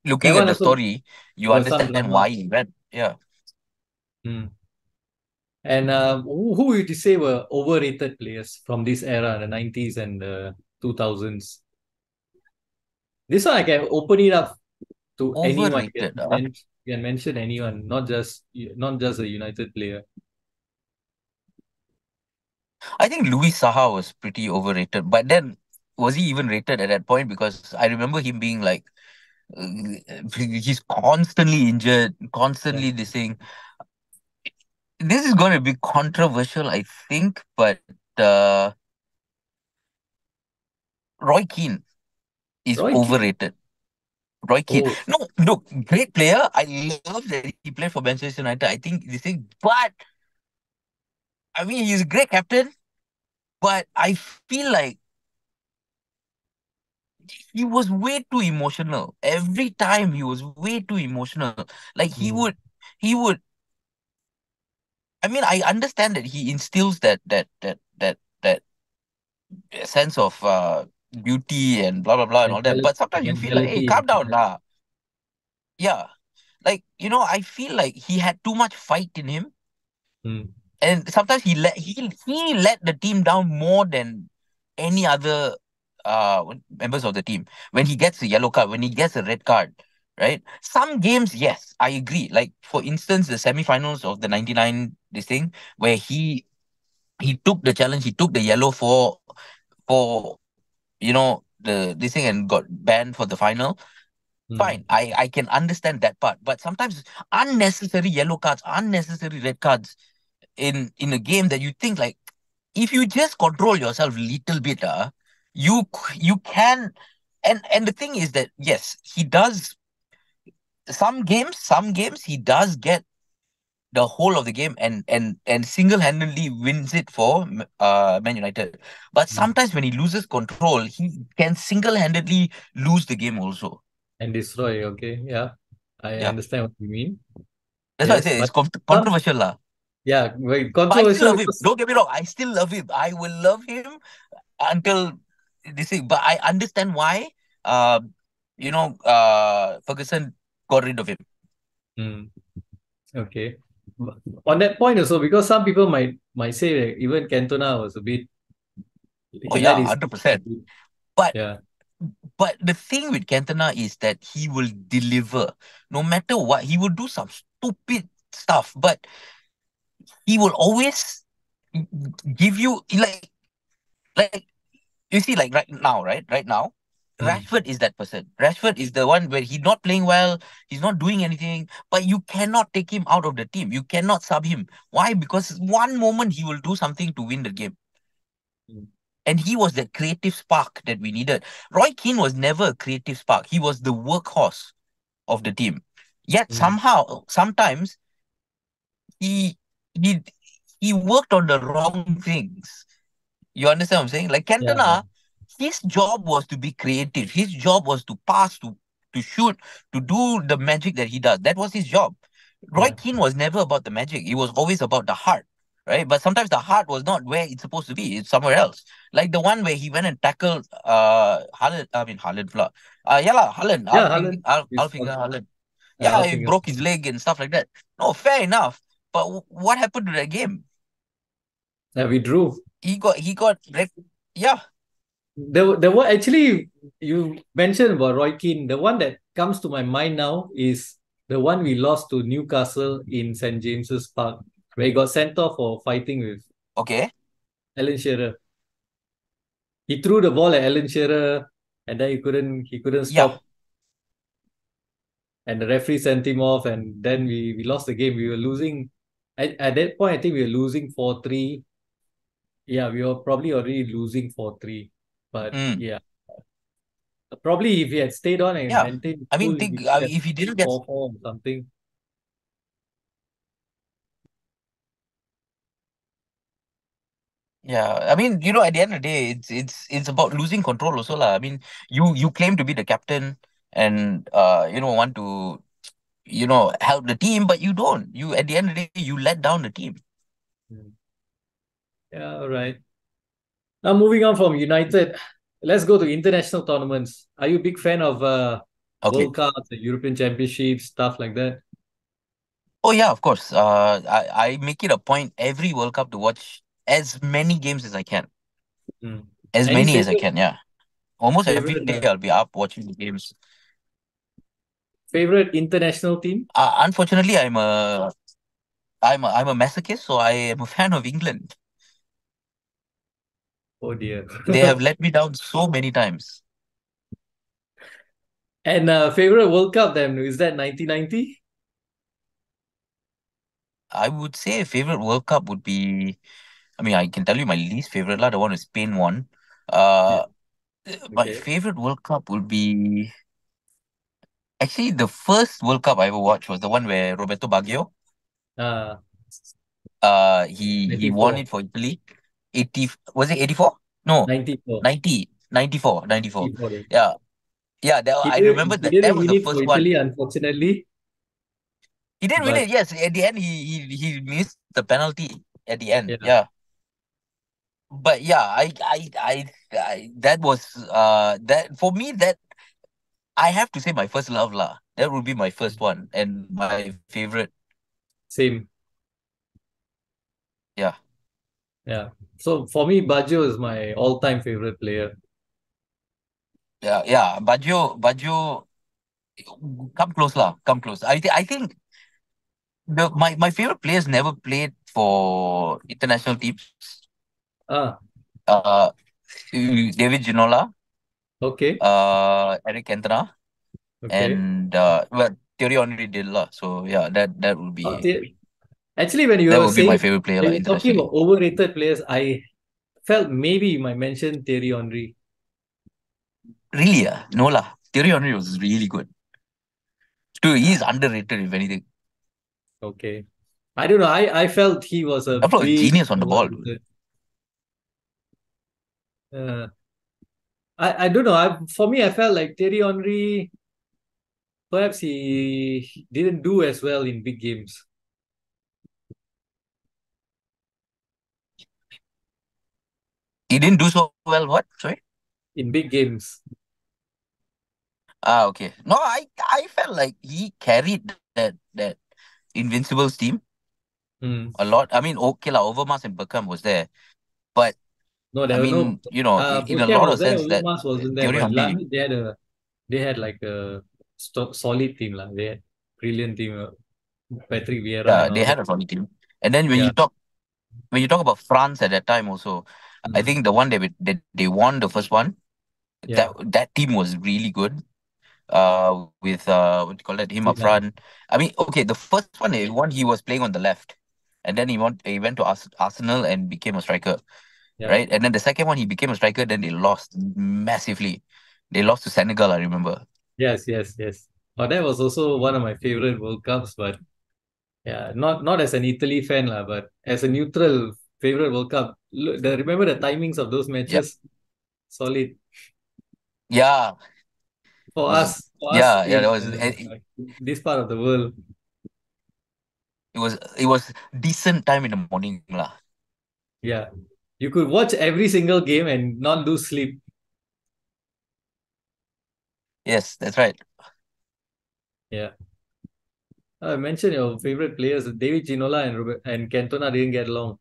looking at one the also story, you there was some understand why drama. he went. Yeah. Mm. And who would you say were overrated players from this era, the 90s and the 2000s? This one I can open it up to anyone. Overrated. You can mention anyone, not just a United player. I think Louis Saha was pretty overrated, but then was he even rated at that point? Because I remember him being like, uh, he's constantly injured, Yeah. constantly this thing. This is going to be controversial, I think, but uh, Roy Keane is Roy Keane. overrated. Roy Keane. Oh, No, look, great player. I love that he played for Manchester United. I think this thing, but I mean, he's a great captain. But I feel like he was way too emotional. Every time he was way too emotional. Like mm, he would. I mean, I understand that he instills that sense of beauty and blah blah blah and all that. But sometimes you feel like, hey, mentality. calm down, lah. Yeah, like I feel like he had too much fight in him, Mm, and sometimes he let the team down more than any other members of the team. When he gets a yellow card, when he gets a red card, right? Some games, yes, I agree. Like for instance, the semi-finals of the '99 this thing where he took the challenge, he took the yellow for the this thing and got banned for the final. mm. Fine, I can understand that part, but sometimes unnecessary yellow cards, unnecessary red cards in a game that you think like if you just control yourself a little bit, you can. And the thing is that yes, he does some games he does get the whole of the game and single-handedly wins it for Man United. But Mm. sometimes when he loses control, he can single-handedly lose the game also. And destroy. Okay, yeah, I Yeah. understand what you mean. That's why I Yes, say it's but some, controversial lah. yeah, very But I still controversial love him. because Don't get me wrong. I still love him. I will love him until this thing. But I understand why. Ferguson got rid of him. mm, okay. On that point also, because some people might say that even Cantona was a bit Oh he let yeah, his 100%. But yeah. but the thing with Cantona is that he will deliver no matter what. He will do some stupid stuff, but he will always give you like you see, like right now, Mm, Rashford is that person. Rashford is the one where he's not playing well, he's not doing anything, but you cannot take him out of the team. You cannot sub him. Why? Because one moment he will do something to win the game. mm, And he was that creative spark that we needed. Roy Keane was never a creative spark. He was the workhorse of the team. Yet mm. somehow, sometimes he he he worked on the wrong things. You understand what I'm saying? Like Yeah, yeah. Cantona, his job was to be creative. His job was to pass, to shoot, to do the magic that he does. That was his job. Roy Yeah. Keane was never about the magic. It was always about the heart, right? But sometimes the heart was not where it's supposed to be. It's somewhere else. Like the one where he went and tackled Haaland. I mean Haaland, fla. Yeah lah, Haaland. Yeah, Haaland is Alfinger Haaland. Yeah, he Alfingers. broke his leg and stuff like that. No, fair enough. But what happened to that game? Yeah, we drew. Yeah. The one actually you mentioned about Roy Keane. The one that comes to my mind now is the one we lost to Newcastle in St James's Park, where he got sent off for fighting with Okay. Alan Shearer. He threw the ball at Alan Shearer, and then he couldn't Yeah. stop, and the referee sent him off, and then we lost the game. We were losing at that point. I think we were losing 4-3. Yeah, we were probably already losing 4-3, but Mm. yeah. Probably if he had stayed on and Yeah. maintained I cool, mean, we think could have if he reached didn't get 4-4 or something. Yeah, I mean, at the end of the day, it's about losing control also, lah. I mean, you claim to be the captain and want to help the team, but you don't. You At the end of the day, you let down the team. Mm. Yeah, all right. Now moving on from United, let's go to international tournaments. Are you a big fan of Okay. World Cups, the European Championships, stuff like that? Oh yeah, of course. I make it a point every World Cup to watch as many games as I can, Mm. as Any many as I favorite can. Yeah, almost every favorite day I'll be up watching the games. favorite international team? Unfortunately, I'm a masochist, so I am a fan of England. Oh dear. They have let me down so many times. And favorite World Cup then is that 1990? I would say a favorite World Cup would be. I mean, I can tell you my least favorite lah. The one is Spain won. Yeah. Uh, my Okay. favorite World Cup would be actually the first World Cup I ever watched was the one where Roberto Baggio. Uh He won 94. it for Italy. 80 was it 84? No, 94. 90, 94, 94. 94. Yeah. Yeah, yeah. I remember He that didn't was win the it first for one. Italy, unfortunately. He didn't win But it. Yes, at the end he missed the penalty at the end. yeah, Yeah, but yeah, I that was that for me that I have to say my first love lah. That would be my first one and my favorite. same. Yeah, Yeah. So for me, Baggio is my all-time favorite player. yeah, yeah. Baggio, come close lah. Come close. I think my favorite players never played for international teams. Ah, Uh, David Ginola, okay. Eric Cantona, Okay. and well, Thierry Henry did lah. So yeah, that would Oh, be actually, that would be my favorite player when lah you're talking internationally. about overrated players, I felt maybe you might mention Thierry Henry. Really, no lah. Thierry Henry was really good. Dude, he's underrated if anything. Okay. I don't know. I felt he was a That was a bit genius on the ball, dude. overrated. Uh, I don't know. For me, I felt like Thierry Henry, perhaps he didn't do as well in big games. He didn't do so well. What? Sorry. In big games. Okay. No, I felt like he carried that Invincibles team Hmm. a lot. I mean, okay lah, Overmars and Beckham was there, but No, I there were no. mean, in a Bergkamp lot was of there. sense that Overmars wasn't there, Thierry but Henry, Lami, they had like a solid team lah. They had brilliant team. Patrick Vieira yeah, and they all that. had a funny team. And then Yeah. when you talk about France at that time also, I Mm. think the one that they won the first one, that Yeah. that team was really good. With what do you call it, him up Zidane. front. I mean, okay, the first one they won, he was playing on the left, and then he went to Arsenal and became a striker, Yeah. right? And then the second one he became a striker, then they lost massively. They lost to Senegal, I remember. Yes, yes, yes. But that was also one of my favorite World Cups. But yeah, not as an Italy fan lah, but as a neutral favorite World Cup. Remember the timings of those Yeah, matches? Solid yeah, for was us. For us yeah, that in was this part of the world. it was decent time in the morning lah. Yeah, you could watch every single game and not lose sleep. Yes, that's right. Yeah. I mentioned your favorite players, David Ginola and Cantona didn't get along.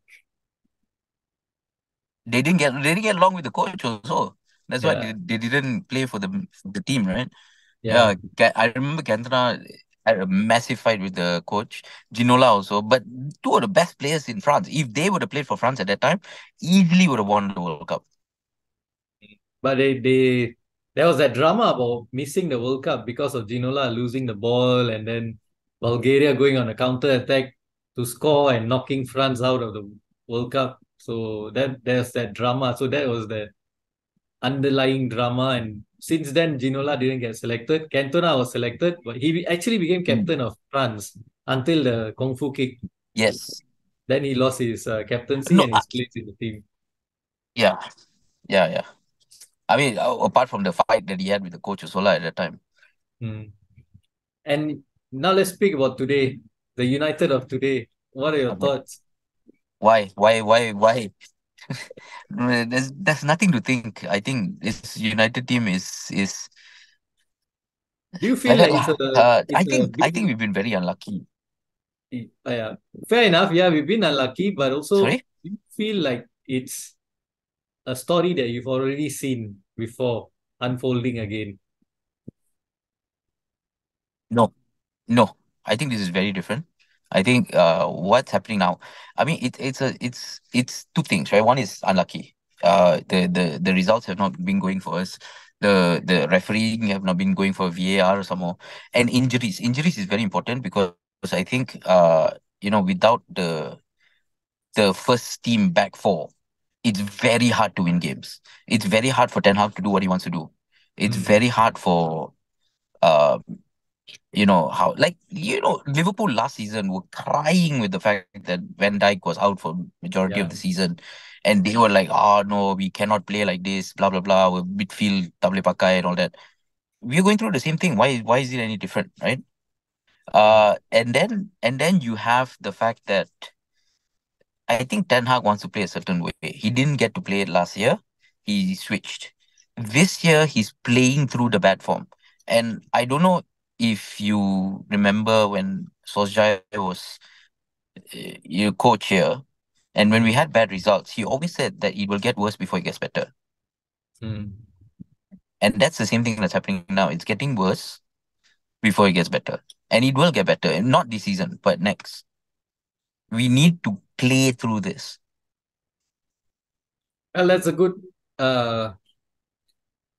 They didn't get along with the coach also. That's why Yeah, they didn't play for the team, right? yeah. Yeah, I remember Cantona had a massive fight with the coach, Ginola also. But two of the best players in France, if they would have played for France at that time, easily would have won the World Cup. But they there was that drama about missing the World Cup because of Ginola losing the ball and then Bulgaria going on a counter attack to score and knocking France out of the World Cup. So there's that drama. So that was the underlying drama, and since then, Ginola didn't get selected. Cantona was selected, but he actually became Mm. captain of France until the Kung Fu kick. Yes. Then he lost his captaincy No. and his place in the team. Yeah. Yeah. Yeah. I mean, apart from the fight that he had with the coach Osola at that time. Mm. And now let's speak about today, the United of today. What are your Okay. thoughts? Why? Why? There's nothing to think. I think this United team is Do you like feel that like lah. it's a I big think we've been very unlucky. yeah, fair enough. Yeah, we've been unlucky, but also Sorry? you feel like it's a story that you've already seen before unfolding again. No, no. I think this is very different. I think what's happening now. I mean, it's two things, right? One is unlucky. The results have not been going for us. The refereeing have not been going for VAR or some more, and injuries. Injuries is very important because I think without the first team back four, it's very hard to win games. It's very hard for Ten Hag to do what he wants to do. It's Mm. very hard for uh, how, like, Liverpool last season were crying with the fact that Van Dijk was out for majority of Yeah. the season, and they were like, oh no, we cannot play like this, blah blah blah, we midfield tak boleh pakai and all that. We're going through the same thing. Why is it any different, right? Mm. And then you have the fact that I think Ten Hag wants to play a certain way. He didn't get to play it last year. He switched. This year, he's playing through the bad form. And I don't know if you remember when Solskjaer was your coach here, and when we Mm. had bad results, he always said that it will get worse before it gets better. Mm. And that's the same thing that's happening now. It's getting worse before it gets better. And it will get better. And not this season, but next. We need to play through this. Well, that's a good. Uh,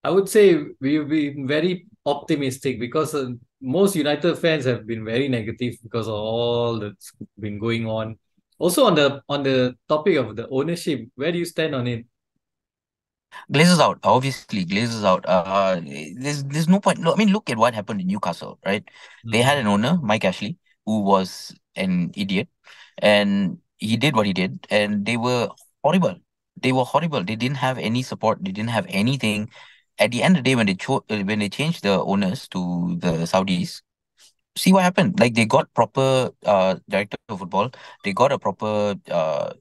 I would say we've been very optimistic because most United fans have been very negative because of all that's been going on. Also on the topic of the ownership, where do you stand on it? Glazes out, obviously. Glazes out. There's no point. I mean, look at what happened in Newcastle, right? They had Mm. an owner, Mike Ashley, who was an idiot, and he did what he did, and they were horrible. They were horrible. They didn't have any support. They didn't have anything. At the end of the day, when they changed the owners to the Saudis, see what happened. Like, they got proper director of football. They got a proper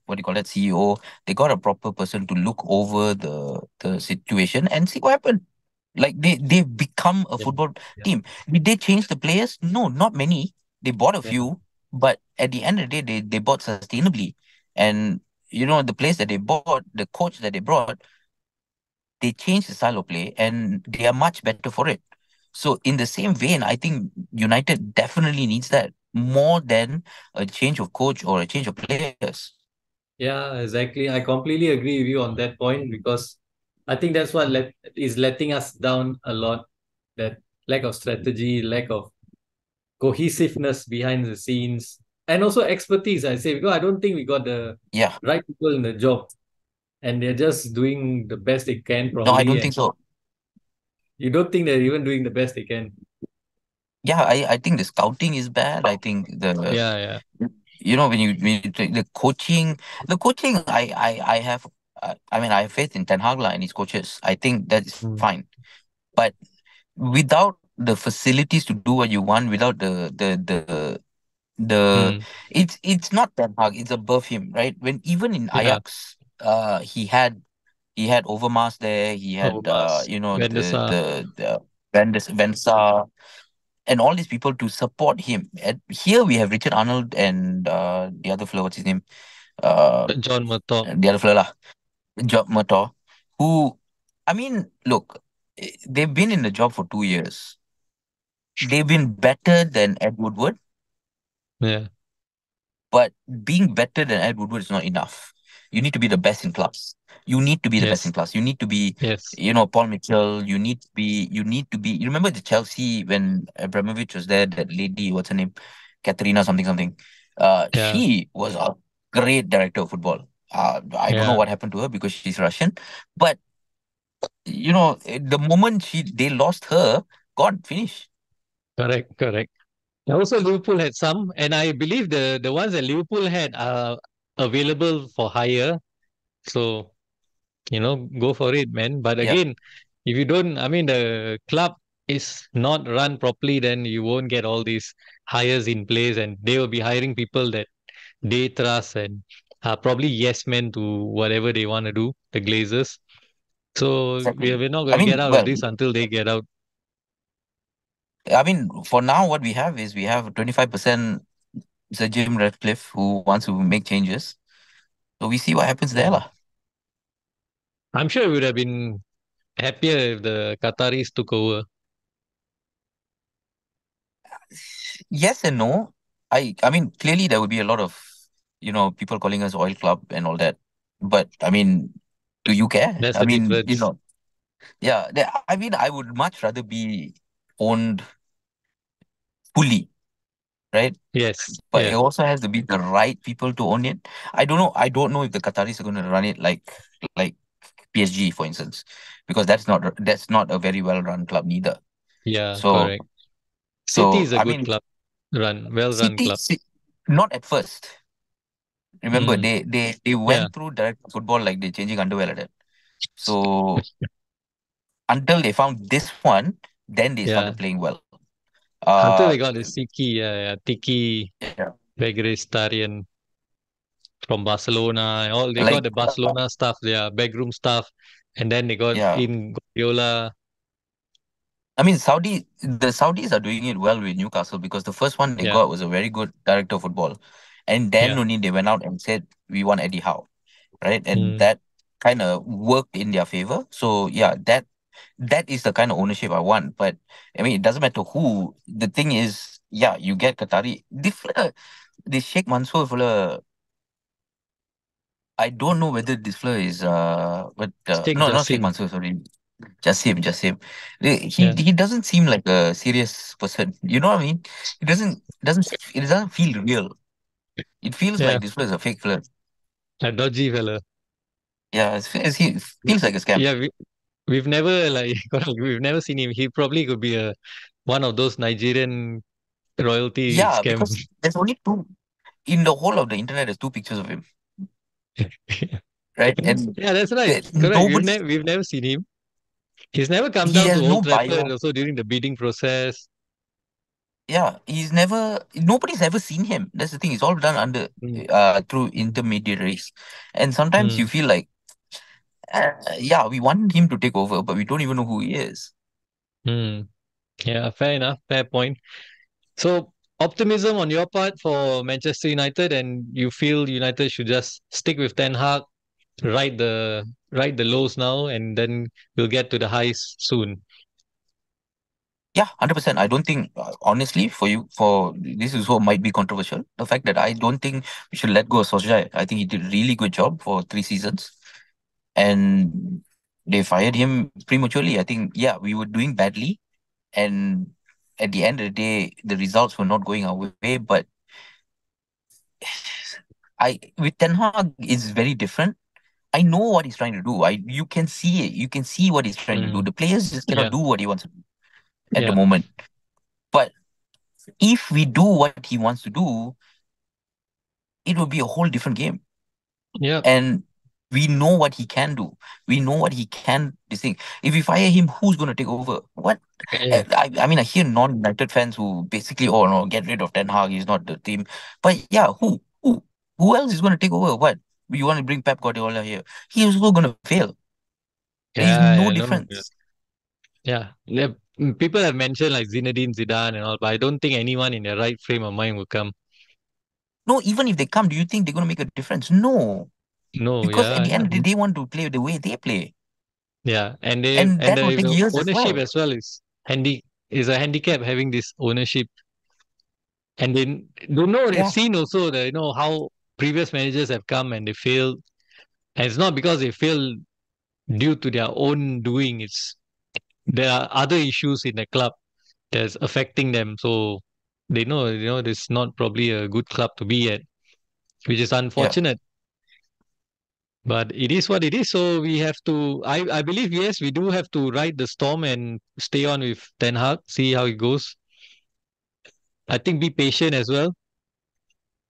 what do you call that, CEO. They got a proper person to look over the situation and see what happened. Like, they've become a Yeah. football Yeah. team. Did they change the players? No, not many. They bought a Yeah. few, but at the end of the day, they bought sustainably. And the players that they bought, the coach that they brought, they changed the style of play and they are much better for it. So in the same vein, I think United definitely needs that more than a change of coach or a change of players. Yeah, exactly. I completely agree with you on that point because I think that's what is letting us down a lot. That lack of strategy, lack of cohesiveness behind the scenes, and also expertise. I say because I don't think we got the Yeah. right people in the job, and they're just doing the best they can No, I probably. don't And think so. you don't think they're even doing the best they can. Yeah, I think the scouting is bad. I think Yeah, yeah. when you take the coaching, I have I mean, I have faith in Ten Hag and his coaches. I think that is Mm. fine. But without the facilities to do what you want, without the Mm. it's not Ten Hag, it's above him, right? When even in Yeah. Ajax, he had Overmars there, he had Overmars. Van der Sar. the Van Sar and all these people to support him. Here we have Richard Arnold and the other fellow, what's his name? Uh, John Murtough. the other fellow lah, Job Murtaugh, who, I mean, look, they've been in the job for 2 years. They've been better than Ed Woodward. Yeah. But being better than Ed Woodward is not enough. You need to be the best in class. You need to be the best in Yes. class. You need to be, Yes. Paul Mitchell. You remember the Chelsea when Abramovich was there, that lady, what's her name? Katerina something something. Yeah. She was a great director of football. I don't know Yeah. what happened to her because she's Russian. But the moment they lost her, gone, finish. Correct, correct. And also, Liverpool had some, and I believe the ones that Liverpool had are available for hire. So, go for it, man. But Yeah, again, if you don't, I mean, the club is not run properly, then you won't get all these hires in place, and they will be hiring people that they trust and are probably yes men to whatever they want to do, the Glazers. So exactly. we're not I going to get mean, out of well, this until they get out. I mean, for now, what we have is we have 25% Sir Jim Ratcliffe who wants to make changes. So we see what happens there, Mm. lah. I'm sure it would have been happier if the Qataris took over. Yes and no. I mean, clearly there would be a lot of, people calling us oil club and all that. But I mean, do you care? That's I the mean, difference. yeah. I mean, I would much rather be owned fully, right? Yes, But it yeah. also has to be the right people to own it. I don't know. I don't know if the Qataris are going to run it like PSG, for instance, because that's not a very well run club neither. Yeah, So correct. City so is a I good mean, club, well run City, club. not at first. Remember, Mm, they yeah. went through direct football like they're changing underwear like that. So until they found this one, then they Yeah. started playing well. Until Uh, they got the Siki, Tiki, yeah, Vegetarian from Barcelona, and all they got like the Barcelona stuff, their backroom stuff, and then they got yeah. in Guardiola. I mean, the Saudis are doing it well with Newcastle because the first one they Yeah, got was a very good director of football, and then yeah. only they went out and said we want Eddie Howe, right? And Mm, that kind of worked in their favor. So yeah, that is the kind of ownership I want. But I mean, it doesn't matter who. The thing is, yeah, you get Qatari. The Sheikh Mansour fella, I don't know whether this fella is but Sheikh no, not Sheikh Jassim. Mansour, sorry. Just him. He Yeah, he doesn't seem like a serious person. You know what I mean? It doesn't feel real. It feels yeah. like this fella is a fake fella. A dodgy fella. Yeah, it feels like a scam. Yeah, we've never like we've never seen him. He probably could be a one of those Nigerian royalty Yeah, scam. because there's only two in the whole of the internet. There's two pictures of him, right? And Yeah, that's right. Correct. nobody. We've never seen him. He's never come He down to has no Old Trafford bio. also during the bidding process. Yeah, he's never. Nobody's ever seen him. That's the thing. It's all done under Mm, through intermediaries, and sometimes you mm, feel like, yeah, we want him to take over, but we don't even know who he is. mm. Yeah, fair enough. Fair point. So optimism on your part for Manchester United, and you feel United should just stick with Ten Hag, ride the lows now, and then we'll get to the highs soon. Yeah, 100%. I don't think, honestly, for this is what might be controversial. The fact that I don't think we should let go of Solskjaer. I think he did a really good job for 3 seasons, and they fired him prematurely. I think, yeah, we were doing badly, and at the end of the day, the results were not going our way. But I with Ten Hag, it's very different. I know what he's trying to do. You can see it. You can see what he's trying to do. Mm, The players just cannot yeah, do what he wants to do at the yeah, moment. But if we do what he wants to do, it will be a whole different game. yeah, And we know what he can do. We know what he can this thing. If we fire him, who's gonna take over? What yeah, I mean I hear non-United fans who basically, oh no, get rid of Ten Hag, he's not the team. But yeah, who else is gonna take over? What? You want to bring Pep Guardiola here? He's also gonna fail. There is yeah. no I know. Yeah, difference. yeah. People have mentioned like Zinedine Zidane and all, but I don't think anyone in their right frame of mind will come. No, even if they come, do you think they're gonna make a difference? No. No, Because at yeah, the yeah. end of the day, they want to play the way they play. Yeah, and they And and that will the, take the years as ownership well. as well is a handicap having this ownership, and they don't know they've Yeah. seen also the how previous managers have come and they failed, and it's not because they failed due to their own doing. It's there are other issues in the club that's affecting them, so they know this is not probably a good club to be at, which is Yeah. unfortunate. But it is what it is. So we have to. I believe yes, we do have to ride the storm and stay on with Ten Hag. See how it goes. I think be patient as well.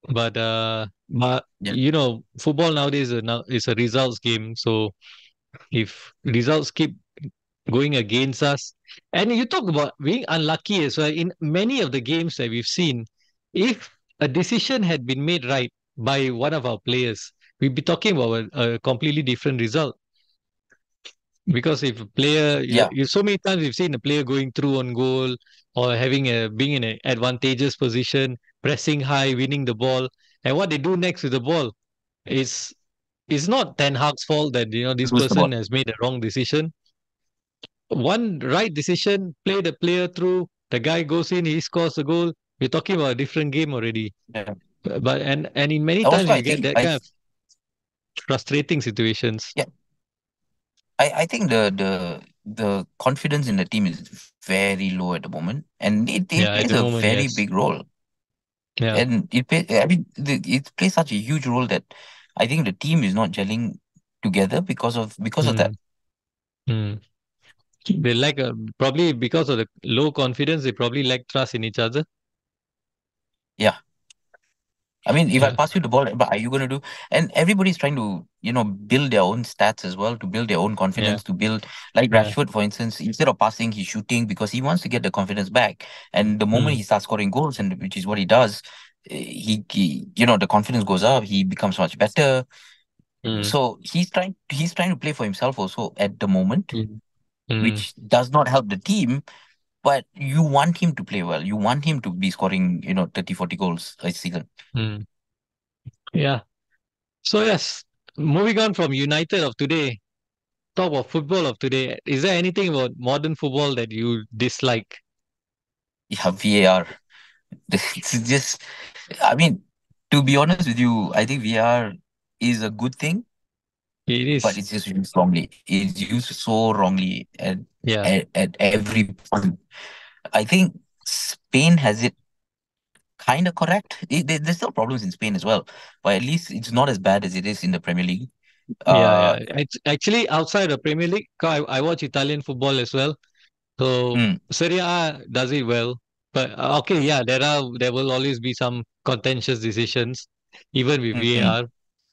But Yeah. football nowadays is a results game. So if results keep going against us, and you talk about being unlucky as well. In many of the games that we've seen, if a decision had been made right by one of our players, we'd be talking about a completely different result. Because if a player, Yeah. so many times we've seen a player going through on goal or being in an advantageous position, pressing high, winning the ball, and what they do next with the ball is not Ten Hag's fault that this Lose the person ball. has made a wrong decision. One right decision, play the player through, the guy goes in, he scores a goal. We're talking about a different game already. Yeah. But and in many Also, times I you get think that kind of frustrating situations. yeah, I think the confidence in the team is very low at the moment, and it Yeah, at plays the a moment, very yes. big role. Yeah. And I mean, it plays such a huge role that I think the team is not gelling together because of that. Mm, mm. They lack probably because of the low confidence. They probably lack trust in each other. Yeah. I mean, if I Yeah, pass you the ball, but are you going to do? And everybody's trying to, build their own stats as well, to build their own yeah, confidence, to build, like yeah. Rashford, for instance, instead of passing, he's shooting because he wants to get the confidence back. And the moment Mm, he starts scoring goals, and which is what he does, the confidence goes up. He becomes much better. mm, So he's trying to play for himself also at the moment, mm, mm, which does not help the team. But you want him to play well. You want him to be scoring, 30, 40 goals a season. mm. Yeah. So yes, moving on from United of today, talk about football of today. Is there anything about modern football that you dislike? Yeah, VAR. It's just, I mean, to be honest with you, I think VR is a good thing, It but is. it's just used wrongly. It's used so wrongly at, Yeah. at, at every point. I think Spain has it kind of correct. There's still problems in Spain as well, but at least it's not as bad as it is in the Premier League. Yeah, Uh, yeah. It's actually outside the Premier League. 'Cause I watch Italian football as well. So mm, Serie A does it well, but okay, yeah, there will always be some contentious decisions, even with mm. VAR.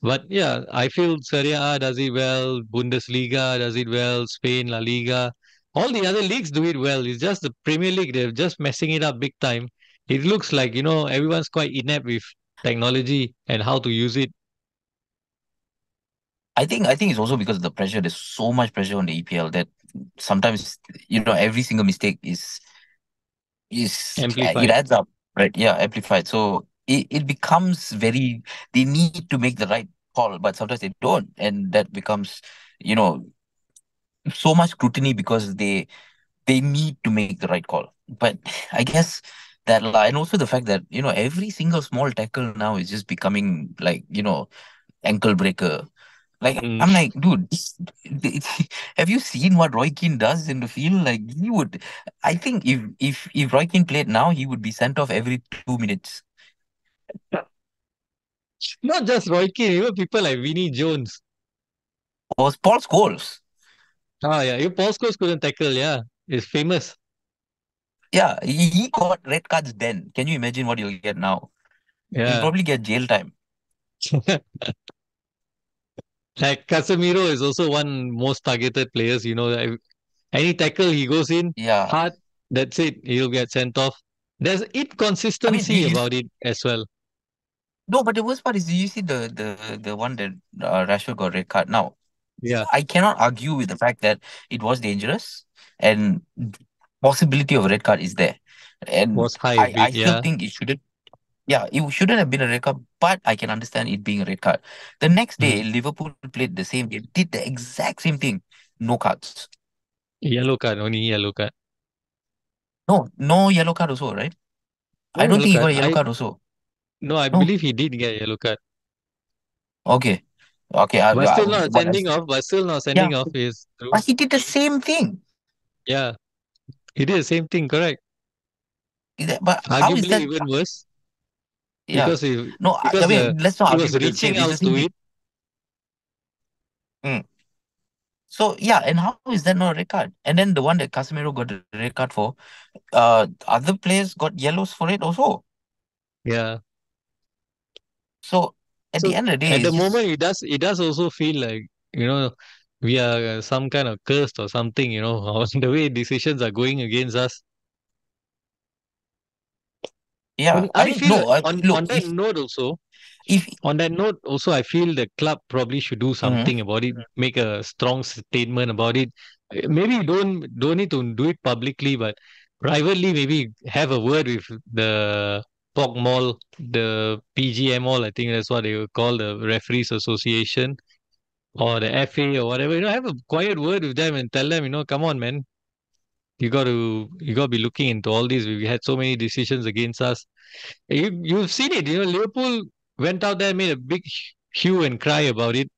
But yeah, I feel Serie A does it well, Bundesliga does it well, Spain, La Liga, all the other leagues do it well. It's just the Premier League they're just messing it up big time. It looks like everyone's quite inept with technology and how to use it. I think it's also because of the pressure. There's so much pressure on the EPL that sometimes every single mistake is it Amplified. adds up, right? Yeah, amplified. So it becomes very, they need to make the right call, but sometimes they don't, and that becomes you know so much scrutiny because they need to make the right call. But I guess and also the fact that every single small tackle now is just becoming like ankle breaker. Like, Mm. I'm like, dude, have you seen what Roy Keane does in the field? Like, I think if Roy Keane played now, he would be sent off every 2 minutes. Not just Roy Keane, even people like Vinnie Jones. Or Paul Scholes. Ah, yeah, you Paul Scholes couldn't tackle. Yeah, it's famous. Yeah, he got red cards then. Can you imagine what he'll get now? He'll Yeah. probably get jail time. Like Casemiro is also one most targeted players. Any tackle he goes in Yeah. hard, that's it. He'll get sent off. There's I mean, inconsistency about it as well. no, but the worst part is, you see the one that Rashford got red card. Now, Yeah, I cannot argue with the fact that it was dangerous and possibility of a red card is there. And was high, I big. still Yeah. think it shouldn't. Yeah, it shouldn't have been a red card, but I can understand it being a red card. The next day, Mm. Liverpool played the same game, did the exact same thing. No cards. Yellow card, only yellow card. No, no yellow card also, right? No I don't yellow think he got card. a yellow card also. No, I No? believe he did get yellow card, Okay. Okay. but still not sending off. But still not Yeah, sending off is true. but he did the same thing. Yeah, he did the same thing. Correct. But how is Arguably that? even worse Yeah. because he No, I because mean, let's not he argue was because reaching it's the out same to thing. it. Mm. So yeah, and how is that not a red card? And then the one that Casemiro got the red card for, other players got yellows for it also. Yeah. So at So the end of the day, at the it's moment, just it does also feel like, you know, we are some kind of cursed or something, or the way decisions are going against us. yeah. And I I mean, feel no, look, on that note also, if on that note also, I feel the club probably should do mhm, something about it, make a strong statement about it. Maybe don't need to do it publicly, but privately maybe have a word with the POG Mall, the PGM Mall. I think that's what they would call the Referees Association or the FA or whatever. Have a quiet word with them and tell them, come on, man, you got to be looking into all these. We had so many decisions against us. You've seen it. Liverpool went out there, made a big hue and cry about it,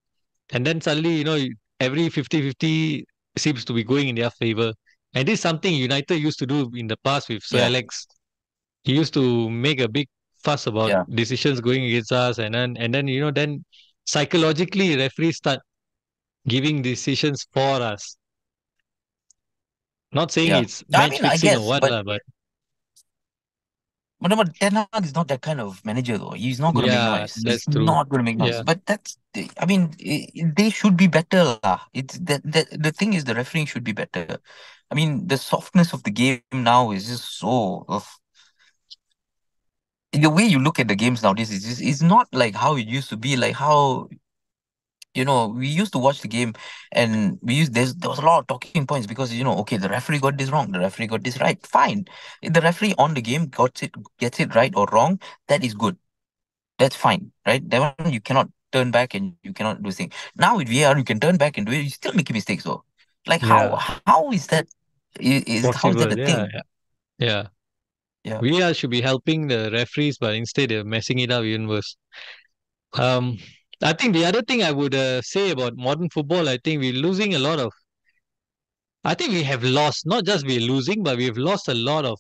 and then suddenly, every 50-50 seems to be going in their favor. And this is something United used to do in the past with Sir yeah, Alex. He used to make a big fuss about yeah, decisions going against us, and then then psychologically referees start giving decisions for us. Not saying yeah. it's I match mean, I fixing or guess, what but lah, but but Ten Hag is not that kind of manager though. He's not gonna make yeah, noise. He's that's true. not gonna make noise. Yeah. But I mean, they should be better lah. It's that the thing is the refereeing should be better. I mean, the softness of the game now is just so. Ugh. The way you look at the games nowadays is just, it's not like how it used to be. Like how we used to watch the game, and there was a lot of talking points because okay, the referee got this wrong, the referee got this right. Fine, if the referee on the game gets it right or wrong, that is good. That's fine, right? That one you cannot turn back and you cannot do this thing. Now with VAR, you can turn back and do it. You still making mistakes though. Like Yeah. how is that? How is that Possible. a Yeah. thing? Yeah. Yeah. Yeah, We should be helping the referees, but instead they're messing it up even worse. Um, I think the other thing I would say about modern football, I think we're losing a lot of. I think we have lost, not just we're losing, but we've lost a lot of,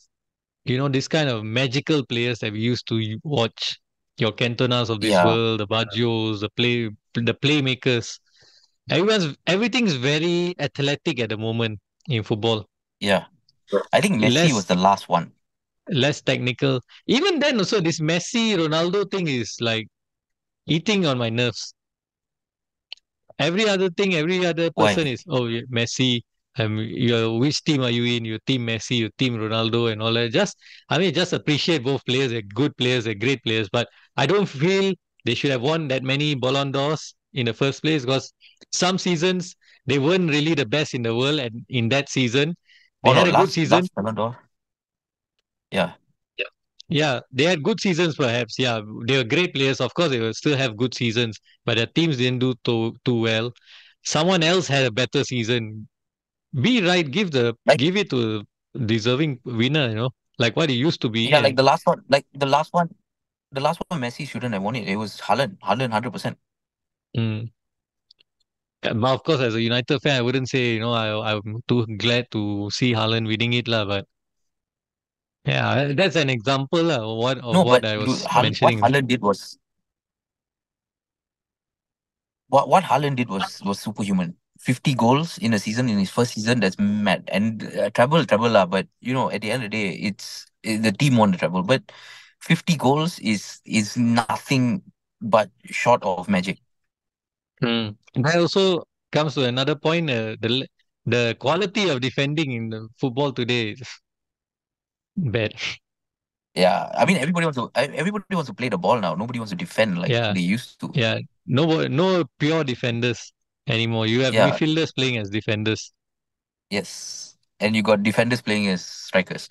this kind of magical players that we used to watch. Your Cantonas of this yeah, world, the Bajos, the playmakers. Everything's very athletic at the moment in football. yeah. I think Messi was Less the last one. less technical. Even then, also this Messi Ronaldo thing is like eating on my nerves. Every other thing, every other person Why? is, oh, yeah, Messi. Which team are you in? Your team Messi, your team Ronaldo, and all that. I mean, just appreciate both players. They're good players, they're great players. But I don't feel they should have won that many Ballon d'Ors in the first place because some seasons they weren't really the best in the world, and in that season they Oh no, had a good last season. last Ballon d'Or. Yeah, Yeah, they had good seasons perhaps. Yeah, they were great players. Of course, they will still have good seasons, but their teams didn't do too well. Someone else had a better season. Be right, like give it to a deserving winner, like what it used to be. yeah, like And the last one, Messi shouldn't have won it. It was Haaland, 100%. mm, but of course, as a United fan, I wouldn't say, I'm too glad to see Haaland winning it, lah. But yeah, that's an example lah, of No, what but I dude, was What mentioning. Haaland did was what Haaland did was superhuman. 50 goals in a season in his first season. That's mad. And treble lah. But at the end of the day, the team won the treble. But 50 goals is nothing but short of magic. That also comes to another point. The quality of defending in the football today is bad. Yeah, I mean everybody wants to play the ball now. Nobody wants to defend like they Yeah, used to. yeah. No pure defenders anymore. You have Yeah, midfielders playing as defenders. yes. And you got defenders playing as strikers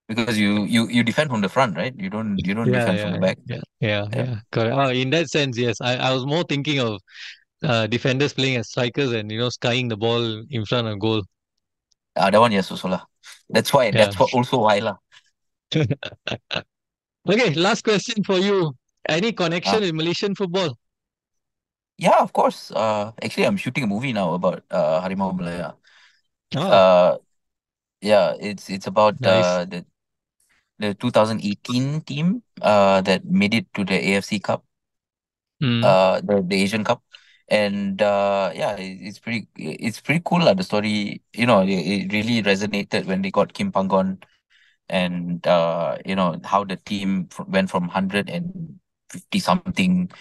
because you defend from the front, right? You don't Yeah, defend from yeah, the yeah, back. yeah, yeah, Yeah. yeah. Correct. In that sense, yes. I was more thinking of defenders playing as strikers and skying the ball in front of goal. That one yes also lah. That's why Yeah. also why lah. Okay, last question for you. Any Uh, connection with Malaysian football? yeah, of course. Actually, I'm shooting a movie now about Harimau Malaya. Oh, Uh, yeah, it's about nice. the 2018 team that made it to the AFC Cup, Mm, the Asian Cup. And yeah, it's pretty cool lah, the story. It really resonated when they got Kim Pangon, and how the team went from 150 something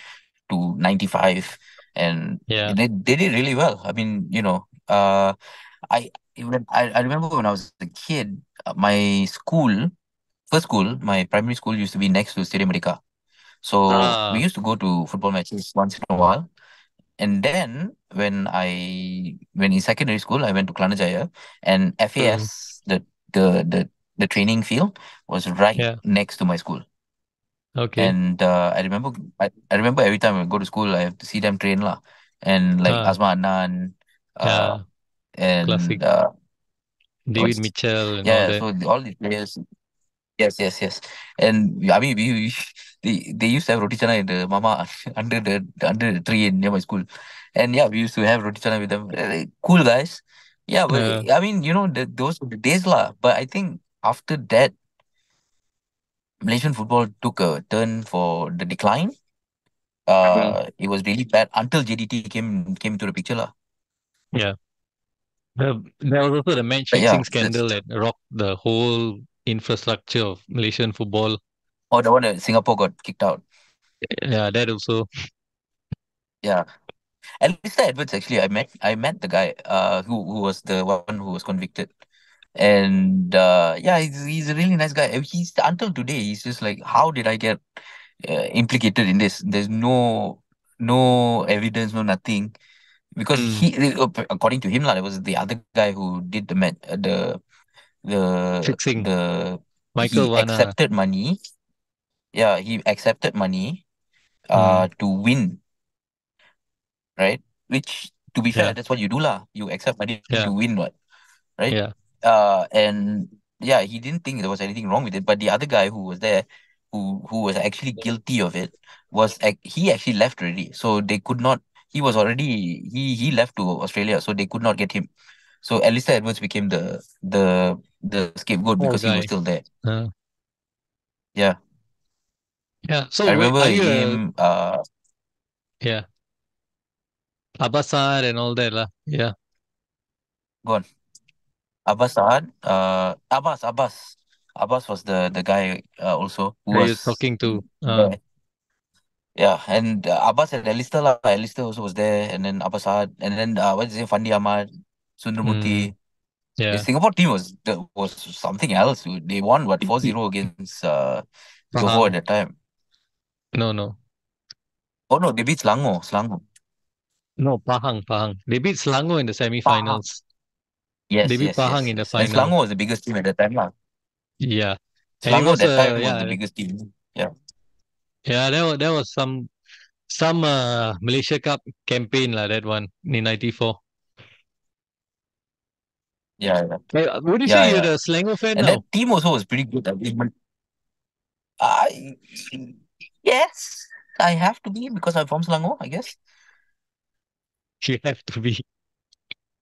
to 95, and Yeah. they did really well. I mean, I remember when I was a kid, my first school, my primary school used to be next to Stadium Merdeka. So we Ah, used to go to football matches once in a while. And then when in secondary school, I went to Klanajaya, and mm, FAS, the the the training field was right yeah. next to my school. Okay. And I remember every time I go to school, I have to see them train lah. And like Ah, Azma Anan, uh, yeah. Classic and David what's Mitchell and all yeah, that. so all the players. Yes, yes, yes. And I mean, they used to have roti chana in the mama under the tree near my school, and yeah, we used to have roti chana with them. Cool guys. Yeah, but Uh, I mean, those were the days lah. But I think after that, Malaysian football took a turn for the decline. mm, It was really bad until JDT came into the picture lah. yeah. There was also the match But yeah, fixing scandal that rocked the whole infrastructure of Malaysian football. the one that Singapore got kicked out. Yeah, that also. Yeah. Alistair Edwards, actually, I met the guy who was the one who was convicted. And yeah, he's a really nice guy. He's until today, he's just like, how did I get implicated in this? There's no evidence, no nothing. Because Mm, according to him, lah, there was the other guy who did fixing the Michael he Varna. accepted money. Yeah, he accepted money Mm, to win, right? Which, to be fair, yeah, that's what you do lah. You accept money to yeah, win, what? Right? yeah. And yeah, he didn't think there was anything wrong with it. But the other guy who was there, who was actually guilty of it, he actually left already. So they could not. He was already he left to Australia, so they could not get him. So Alistair Edwards became the scapegoat Poor because he was guy. still there. Uh, Yeah, yeah. I So remember are you a him. yeah Abasar and all that lah? Yeah. Gone. Abbas Saad. Abbas was the guy also who Are you was talking to? there. Yeah, and Abbas and Alistair lah. Alistair also was there, and then Abbas Saad, and then what's his name, Fandi Ahmad, Mm, Sundramuthi. The yeah. Singapore team was something else, dude. They won what, 4-0 against Johor at Pahang. that time. No, no, Oh no, they beat Selangor. no. Pahang, Pahang. They beat Selangor in the Pahang. semi-finals. They Yes, beat yes, Pahang yes, in the yes. And final. Selangor was the biggest team at that time lah. Yeah, and it Selangor was that time was the yeah, biggest team. Yeah, yeah. There was some Malaysia Cup campaign lah. That one in '94. yeah, yeah, Would you say yeah, you're yeah. a Selangor fan And that now? team also was pretty good. I yes, I have to be because I'm from Selangor, I guess. You have to be.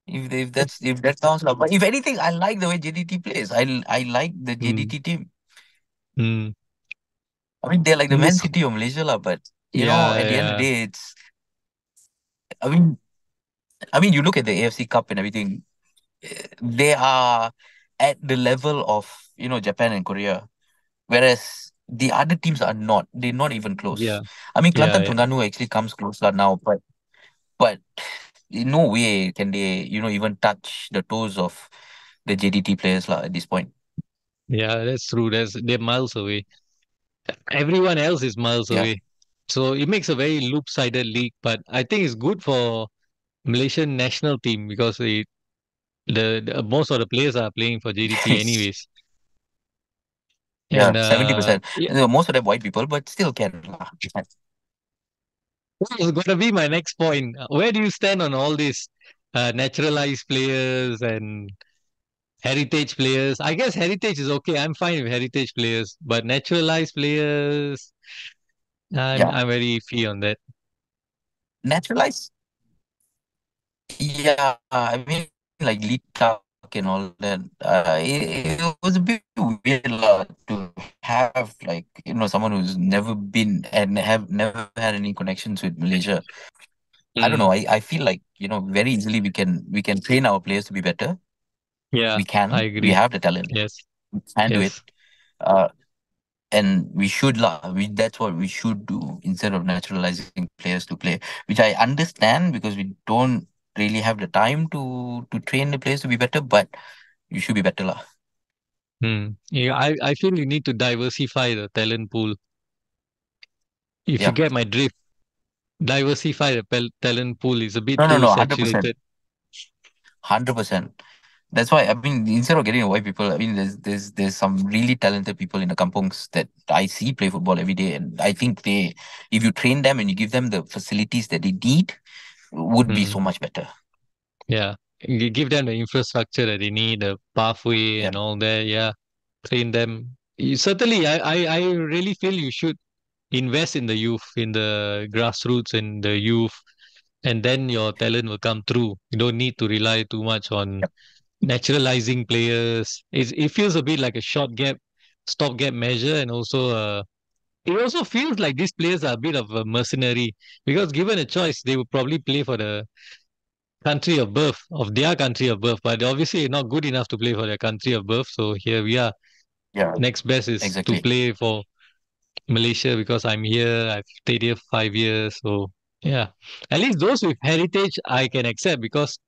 If that sounds like, but if anything, I like the way JDT plays. I like the Mm, JDT team. mm. I mean, they're like the Man This, City of Malaysia, lah. But yeah, at the end of the yeah, day, it's. I mean, you look at the AFC Cup and everything. They are at the level of Japan and Korea, whereas the other teams are not. They're not even close. yeah, I mean, yeah, Kelantan yeah, Terengganu actually comes closer now, but in no way can they even touch the toes of the JDT players lah at this point. yeah. That's true. They're miles away. Everyone else is miles Yeah. away. So it makes a very loop-sided league. But I think it's good for Malaysian national team because the most of the players are playing for JDT anyways. Yeah, And 70%. yeah, Most of them white people, but still can lah. that was gonna be my next point. Where do you stand on all these naturalized players and heritage players? I guess heritage is okay. I'm fine with heritage players, but naturalized players, I'm Yeah. I'm very iffy on that. Naturalized. Yeah, I mean, like Lee Tuck and all that. It was a bit weird lah, to have, like, someone who's never been and have never had any connections with Malaysia. I don't know. Mm. I feel like, very easily we can train our players to be better. Yeah, We I can. We agree. have the talent. Yes, We can do it. yes. Uh, and we should lah. That's what we should do instead of naturalizing players to play, which I understand because we don't really have the time to train the players to be better. But you should be better lah. Yeah, I feel you need to diversify the talent pool. If you Yeah. get my drift, diversify the talent pool is a bit No, no, too no. 100%. saturated. 100%. That's why, I mean, instead of getting white people, I mean, there's some really talented people in the kampungs that I see play football every day, and I think if you train them and you give them the facilities that they need, would be Hmm. so much better. Yeah, you give them the infrastructure that they need, the pathway Yeah, and all that. Yeah, train them. Certainly, I really feel you should invest in the youth, in the grassroots and the youth, and then your talent will come through. You don't need to rely too much on yep, naturalizing players. It feels a bit like a short gap, stopgap measure, and also it also feels like these players are a bit of a mercenary because given a choice, they would probably play for the country of birth, of their country of birth, but obviously not good enough to play for their country of birth. So here we are. yeah, Next best is to exactly. play for Malaysia because I'm here. I've stayed here 5 years. So yeah, at least those with heritage I can accept because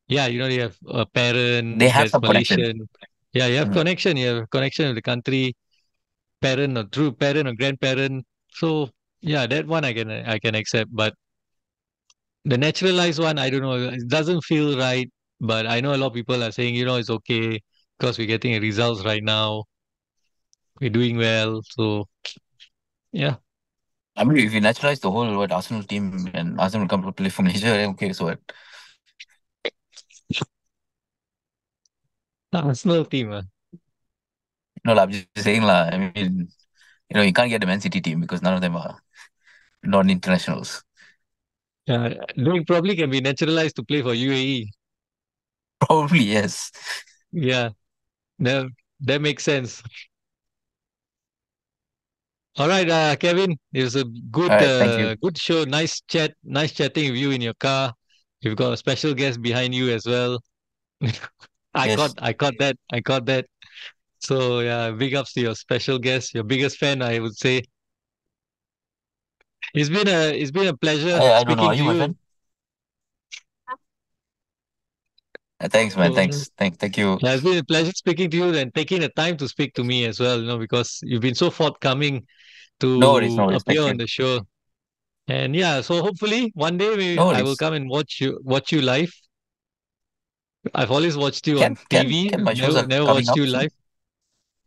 yeah, you have a They parent have that's some connection. Malaysian. Yeah, you have Mhm. connection. You have connection with the country, parent or true parent or grandparent. So yeah, that one I can accept. But the naturalized one, I don't know. It doesn't feel right. But I know a lot of people are saying, it's okay because we're getting results right now. We're doing well. So yeah, I mean, if you naturalize the whole Arsenal team and Arsenal will come to play for Malaysia, then okay, so what? Arsenal team. No, lah, I'm just saying, lah. I mean, you can't get the Man City team because none of them are non-internationals. They probably can be naturalized to play for UAE. Probably, yes. Yeah, that that makes sense. All right, Kevin, it was a All good right, thank you. good show. Nice chat. Nice chatting with you in your car. You've got a special guest behind you as well. I caught Yes. I caught that. I caught that. So yeah, big ups to your special guest, your biggest fan, I would say. It's been a pleasure I don't know. speaking Are to you my you. friend? Thanks, man. So Thanks. Thank you. yeah, it's been a pleasure speaking to you and taking the time to speak to me as well, because you've been so forthcoming No worries. No to worries. appear Thank on you. the show. And yeah, so hopefully one day No I will worries. come and watch you live. I've always watched you on TV, Can. My shows never are never coming watched up you soon. live.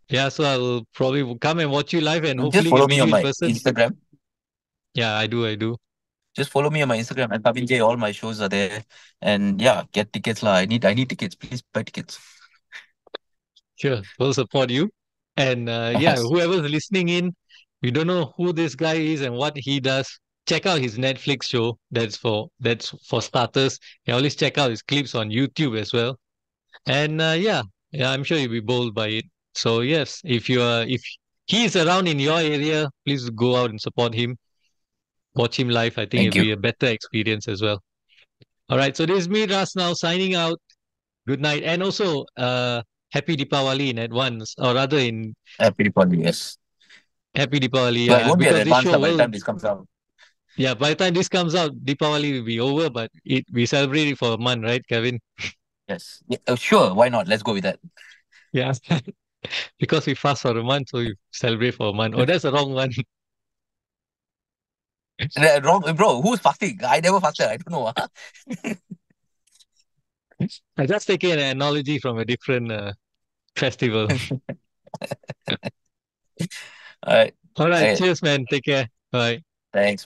Yeah, so I'll probably come and watch you live and Just hopefully follow can me meet on you in my person. Instagram. Yeah, I do. Just follow me on my Instagram at Kavin Jay. All my shows are there. And yeah, get tickets lah. I need tickets. Please buy tickets. Sure, we'll support you. And yeah, Yes. whoever's listening in, you don't know who this guy is and what he does. Check out his Netflix show. That's for starters. You always check out his clips on YouTube as well. And yeah, I'm sure you'll be bowled by it. So yes, if he is around in your area, please go out and support him. Watch him live. I think it'll Thank you. be a better experience as well. All right, so this is me, Ras, now signing out. Good night, and also happy Deepavali in advance, or rather in Happy Diwali. Yes. happy Deepavali. Well, it won't be an Because this advance show lah by the will, time this comes out. yeah, by the time this comes out, Deepavali will be over, but we celebrate it for a month, right, Kevin? Yes. Yeah, sure. Why not? Let's go with that. Yeah, because we fast for a month, so we celebrate for a month. Oh, that's the wrong one. Wrong, bro. Who's fasting? I never fasted. I don't know. I just taking an analogy from a different festival. All right. All right, Hey, cheers, man. Take care. Bye. thanks.